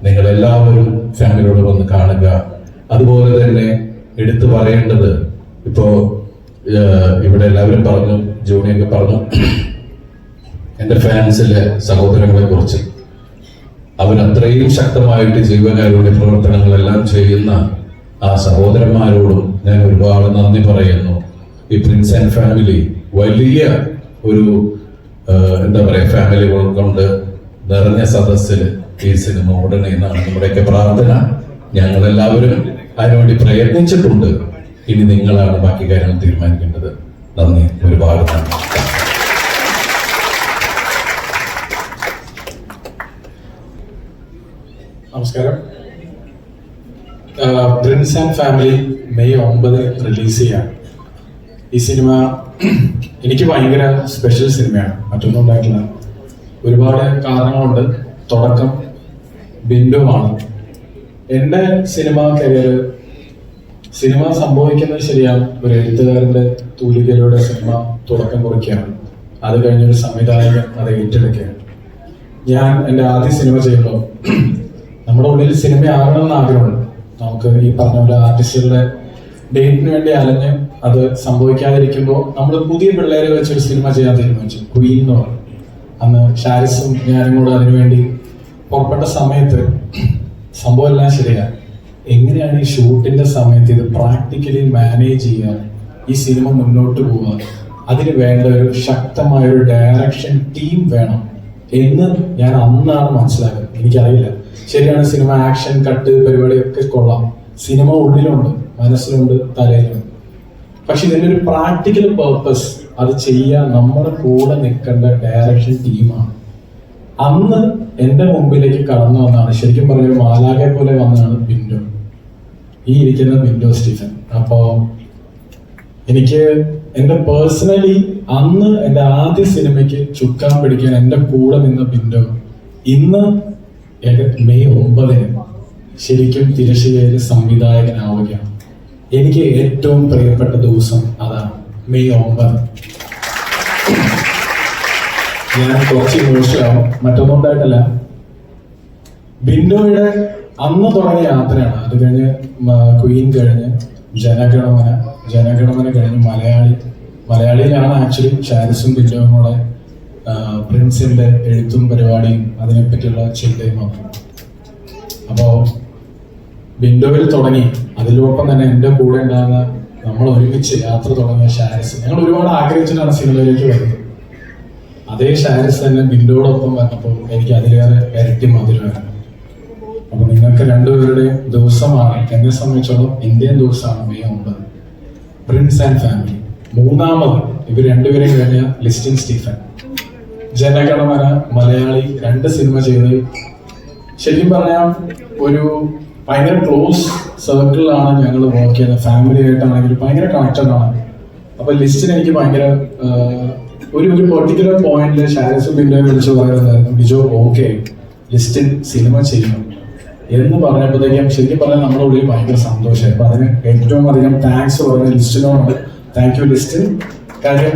നിങ്ങൾ എല്ലാവരും ഫാമിലിയോട് വന്ന് കാണുക. അതുപോലെ തന്നെ എടുത്തു പറയേണ്ടത്, ഇപ്പോ ഇവിടെ എല്ലാവരും പറഞ്ഞു, ജോണിയൊക്കെ പറഞ്ഞു എന്റെ ഫാൻസിലെ സഹോദരങ്ങളെ കുറിച്ച്. അവരത്രയും ശക്തമായിട്ട് ജീവകാരുടെ പ്രവർത്തനങ്ങളെല്ലാം ചെയ്യുന്ന ആ സഹോദരന്മാരോടും ഞാൻ ഒരുപാട് നന്ദി പറയുന്നു. ഈ പ്രിൻസ് ആൻഡ് ഫാമിലി വലിയ ഒരു എന്താ പറയാ, ഫാമിലികൾ കൊണ്ട് നിറഞ്ഞ സദസ്സിൽ ഈ സിനിമ ഉടനെ എന്നാണ് നമ്മുടെയൊക്കെ പ്രാർത്ഥന. ഞങ്ങളെല്ലാവരും അതിനുവേണ്ടി പ്രയത്നിച്ചിട്ടുണ്ട്. ഇനി നിങ്ങളാണ് ബാക്കി കാര്യങ്ങൾ തീരുമാനിക്കേണ്ടത്. നന്ദി, ഒരുപാട് നന്ദി. നമസ്കാരം. Prince and family May 9 release ചെയ്യാം. ഈ സിനിമ എനിക്ക് ഭയങ്കര സ്പെഷ്യൽ സിനിമയാണ്, മറ്റൊന്നും ഉണ്ടായിട്ടില്ല. ഒരുപാട് കാരണങ്ങളുണ്ട്. തുടക്കം ബിന്ദുവാണ്. എൻ്റെ സിനിമ കരിയർ, സിനിമ സംഭവിക്കുന്നത് ശരിയാണ്, ഒരു എഴുത്തുകാരൻ്റെ തൂലികയിലൂടെ സിനിമ തുടക്കം കുറിക്കുകയാണ്. അത് കഴിഞ്ഞൊരു സംവിധായകൻ അത് ഏറ്റെടുക്കുകയാണ്. ഞാൻ എൻ്റെ ആദ്യ സിനിമ ചെയ്യുമ്പോൾ നമ്മുടെ ഉള്ളിൽ സിനിമ ആകണമെന്ന് ആഗ്രഹമുണ്ട്. നമുക്ക് ഈ പറഞ്ഞ പോലെ ആർട്ടിസ്റ്റുകളുടെ ഡേറ്റിന് വേണ്ടി അലഞ്ഞ് അത് സംഭവിക്കാതിരിക്കുമ്പോൾ നമ്മൾ പുതിയ പിള്ളേരെ വെച്ചൊരു സിനിമ ചെയ്യാൻ തീരുമാനിച്ചു. ക്വീൻ എന്ന് പറഞ്ഞു. അന്ന് ഷാരിസും ഞാനും കൂടെ അതിനുവേണ്ടി പുറപ്പെട്ട സമയത്ത് സംഭവം എല്ലാം ശരിയാണ്. എങ്ങനെയാണ് ഈ ഷൂട്ടിന്റെ സമയത്ത് ഇത് പ്രാക്ടിക്കലി മാനേജ് ചെയ്യുക, ഈ സിനിമ മുന്നോട്ട് പോവുക, അതിന് വേണ്ട ഒരു ശക്തമായ ഒരു ഡയറക്ഷൻ ടീം വേണം എന്ന് ഞാൻ അന്നാണ് മനസ്സിലാക്കുന്നത്. എനിക്കറിയില്ല, ശരിയാണ്, സിനിമ ആക്ഷൻ കട്ട് പരിപാടിയൊക്കെ കൊള്ളാം, സിനിമ ഉള്ളിലുണ്ട്, മനസ്സിലുണ്ട്, തലയിലുണ്ട്. പക്ഷെ ഇതിൻ്റെ ഒരു പ്രാക്ടിക്കൽ പേർപ്പസ് അത് ചെയ്യാൻ നമ്മുടെ കൂടെ നിൽക്കേണ്ട ഡയറക്ഷൻ ടീമാണ്. അന്ന് എൻ്റെ മുമ്പിലേക്ക് കടന്നു വന്നാണ്, ശരിക്കും പറഞ്ഞ മാലാഖയെ പോലെ വന്നതാണ് ബിൻഡോ, ഈ ഇരിക്കുന്ന ബിൻഡോ സ്റ്റീഫൻ. അപ്പോൾ എനിക്ക് എൻ്റെ പേഴ്സണലി അന്ന് എൻ്റെ ആദ്യ സിനിമയ്ക്ക് ചുക്കാൻ പിടിക്കാൻ എൻ്റെ കൂടെ നിന്ന ബിൻഡോ ഇന്ന് മെയ് 9 ശരിക്കും തിരശ്ശീലയിൽ സംവിധായകനാവുകയാണ്. എനിക്ക് ഏറ്റവും പ്രിയപ്പെട്ട ദിവസം അതാണ്, മെയ് 9. ഞാൻ കുറച്ച് ഇമോഷനാവും, മറ്റൊന്നുണ്ടായിട്ടല്ല. ബിൻഡോയുടെ അന്ന് തുടങ്ങിയ യാത്രയാണ്. അത് കഴിഞ്ഞ് ക്വീൻ കഴിഞ്ഞ് ജനഗണമന കഴിഞ്ഞ് മലയാളിയിലാണ് ആക്ച്വലി ഷാരിസും ബിൻഡോയും കൂടെ പ്രിൻസിന്റെ എഴുത്തും പരിപാടിയും അതിനെപ്പറ്റിയുള്ള ചിന്തയും വന്നു. അപ്പോൾ ബിൻഡോയിൽ തുടങ്ങി, അതിലൊപ്പം തന്നെ എൻ്റെ കൂടെ ഉണ്ടാകുന്ന നമ്മൾ ഒരുമിച്ച് യാത്ര തുടങ്ങിയ ഷാരിസ്, ഞങ്ങൾ ഒരുപാട് ആഗ്രഹിച്ചിട്ടാണ് സിനിമയിലേക്ക് വരുന്നത്. അതേ ഷാരിസ് തന്നെ ബിൻഡോടൊപ്പം വന്നപ്പോൾ എനിക്ക് അതിലേറെ ഇരട്ടി മധുരമായിരുന്നു. അപ്പൊ നിങ്ങൾക്ക് രണ്ടുപേരുടെയും ദിവസമാണ്, എന്നെ സംബന്ധിച്ചോളം ഇന്ത്യൻ ദിവസമാണ് മെയ് 9. Prince and family. മൂന്നാമത് ഇവർ രണ്ടുപേരെയും കഴിഞ്ഞ ലിസ്റ്റിൻ സ്റ്റീഫൻ, ജനഗണമന, മലയാളി 2 സിനിമ ചെയ്ത് ശരിക്കും പറഞ്ഞാൽ ഒരു ഭയങ്കര ക്ലോസ് സർക്കിളിലാണ് ഞങ്ങൾ വർക്ക് ചെയ്യുന്നത്. ഫാമിലി ആയിട്ടാണെങ്കിലും ഭയങ്കര കണക്റ്റഡ് ആണ്. അപ്പൊ ലിസ്റ്റിന് എനിക്ക് ഭയങ്കര ഒരു പെർട്ടിക്കുലർ പോയിന്റിൽ ഷാരിസും ബിൻഡോയെ വിളിച്ച് പറയുന്നുണ്ടായിരുന്നു, ബിജോ ഓക്കെ ലിസ്റ്റിൻ സിനിമ ചെയ്യണം എന്ന് പറഞ്ഞപ്പോഴത്തേക്കും ശരിക്കും പറഞ്ഞാൽ നമ്മുടെ ഉള്ളിൽ ഭയങ്കര സന്തോഷമായി. അപ്പൊ അതിന് ഏറ്റവും അധികം താങ്ക്സ് പറയുന്ന ലിസ്റ്റിനോട്. Thank you Listin. കാര്യം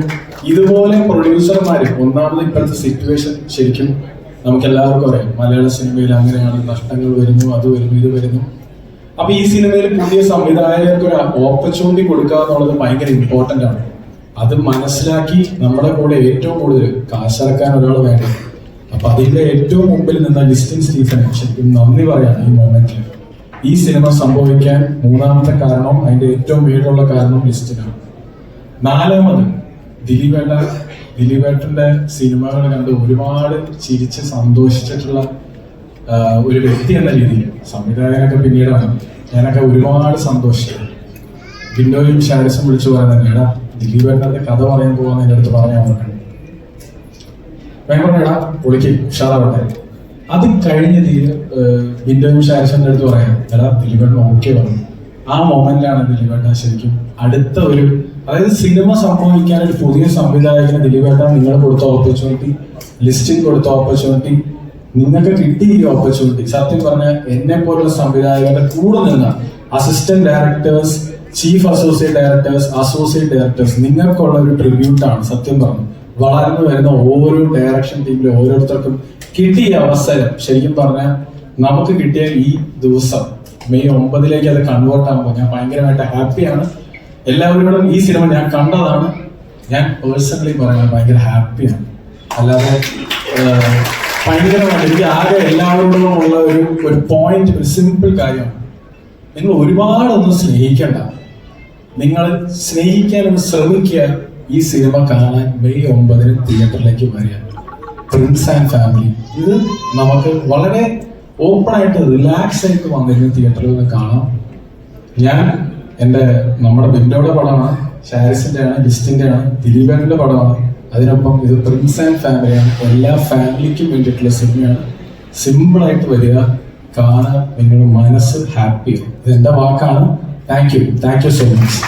ഇതുപോലെ പ്രൊഡ്യൂസർമാര്, ഒന്നാമത് ഇപ്പോഴത്തെ സിറ്റുവേഷൻ ശരിക്കും നമുക്ക് എല്ലാവർക്കും അറിയാം, മലയാള സിനിമയിൽ അങ്ങനെയാണ്, നഷ്ടങ്ങൾ വരുന്നു, അത് വരുന്നു, ഇത് വരുന്നു. അപ്പൊ ഈ സിനിമയിൽ പുതിയ സംവിധായകർക്ക് ഒരു ഓപ്പർച്യൂണിറ്റി കൊടുക്കുക എന്നുള്ളത് ഭയങ്കര ഇമ്പോർട്ടന്റ് ആണ്. അത് മനസ്സിലാക്കി നമ്മുടെ കൂടെ ഏറ്റവും കൂടുതൽ കാശിറക്കാൻ ഒരാൾ വേണം. അപ്പൊ അതിന്റെ ഏറ്റവും മുമ്പിൽ നിന്ന ലിസ്റ്റിൻ സ്റ്റീഫന് ശരിക്കും നന്ദി പറയാണ് ഈ മൊമെന്റിൽ. ഈ സിനിമ സംഭവിക്കാൻ മൂന്നാമത്തെ കാരണം, അതിന്റെ ഏറ്റവും വീടുള്ള കാരണം ലിസ്റ്റിനാണ്. നാലാമത് ദിലീപേട്ടന്റെ സിനിമകൾ കണ്ട് ഒരുപാട് ചിരിച്ച് സന്തോഷിച്ചിട്ടുള്ള ഒരു വ്യക്തി എന്ന രീതിയിൽ സംവിധായകനൊക്കെ പിന്നീടാണ്. ഞാനൊക്കെ ഒരുപാട് സന്തോഷിച്ചു. ബിൻഡോയും ഷാരിസും വിളിച്ചു പറയുന്നത്, എടാ ദിലീപേട്ടൻ്റെ കഥ പറയാൻ പോകാൻ എൻ്റെ അടുത്ത് പറഞ്ഞാൽ ഓർക്കണം. ഞാൻ പറഞ്ഞടാ പുള്ളിക്ക് ഉഷാറാവട്ടെ. അത് കഴിഞ്ഞ് ബിൻഡോയും ഷാരിസിന്റെ അടുത്ത് പറയാം, എടാ ദിലീപേട്ടൻ ഓക്കെ പറഞ്ഞു. ആ മൊമെന്റിലാണ് ദിലീപേട്ടൻ ശരിക്കും അടുത്ത ഒരു, അതായത് സിനിമ സംഭവിക്കാൻ ഒരു പുതിയ സംവിധായകന് ദിലീപേട്ടൻ നിങ്ങൾ കൊടുത്ത ഓപ്പർച്യൂണിറ്റി, ലിസ്റ്റിംഗ് കൊടുത്ത ഓപ്പർച്യൂണിറ്റി, നിങ്ങൾക്ക് കിട്ടിയ ഈ ഓപ്പർച്യൂണിറ്റി സത്യം പറഞ്ഞാൽ എന്നെ പോലുള്ള സംവിധായകരുടെ കൂടെ നിന്ന assistant directors, chief associate directors, associate directors, നിങ്ങൾക്കുള്ള ഒരു ട്രിബ്യൂട്ടാണ് സത്യം പറഞ്ഞു. വളർന്നു വരുന്ന ഓരോ ഡയറക്ഷൻ ടീമിലെ ഓരോരുത്തർക്കും കിട്ടിയ അവസരം ശരിക്കും പറഞ്ഞാൽ നമുക്ക് കിട്ടിയ ഈ ദിവസം മെയ് 9 അത് കൺവേർട്ട് ആകുമ്പോൾ ഞാൻ ഭയങ്കരമായിട്ട് ഹാപ്പിയാണ്. എല്ലാവരോടും ഈ സിനിമ ഞാൻ കണ്ടതാണ്, ഞാൻ പേഴ്സണലി പറയാൻ ഭയങ്കര ഹാപ്പിയാണ്. അല്ലാതെ ഭയങ്കരമായിട്ട് എനിക്ക് ആകെ എല്ലാവരോടും ഉള്ള ഒരു പോയിന്റ്, ഒരു സിമ്പിൾ കാര്യമാണ്, നിങ്ങൾ ഒരുപാടൊന്നും സ്നേഹിക്കണ്ട, നിങ്ങൾ സ്നേഹിക്കാനൊന്ന് ശ്രമിക്കുക. ഈ സിനിമ കാണാൻ മെയ് 9 തിയേറ്ററിലേക്ക് വരിക. പ്രിൻസ് ആൻഡ് ഫാമിലി, ഇത് നമുക്ക് വളരെ ഓപ്പൺ ആയിട്ട് റിലാക്സ് ആയിട്ട് വന്നിരുന്ന തിയേറ്ററിൽ നിന്ന് കാണാം. ഞാൻ നമ്മുടെ ബിൻഡോയുടെ പടമാണ്, ഷാരിസിന്റെ ആണ്, ലിസ്റ്റിന്റെ ആണ്, ദിലീപേട്ടന്റെ പടമാണ്. അതിനൊപ്പം ഇത് പ്രിൻസ് ആൻഡ് ഫാമിലിയാണ്. എല്ലാ ഫാമിലിക്കും വേണ്ടിയിട്ടുള്ള സിനിമയാണ്. സിമ്പിളായിട്ട് വരിക, കാണാൻ നിങ്ങളുടെ മനസ്സ് ഹാപ്പിയാണ്. ഇത് എൻ്റെ വാക്കാണ്. Thank you so much.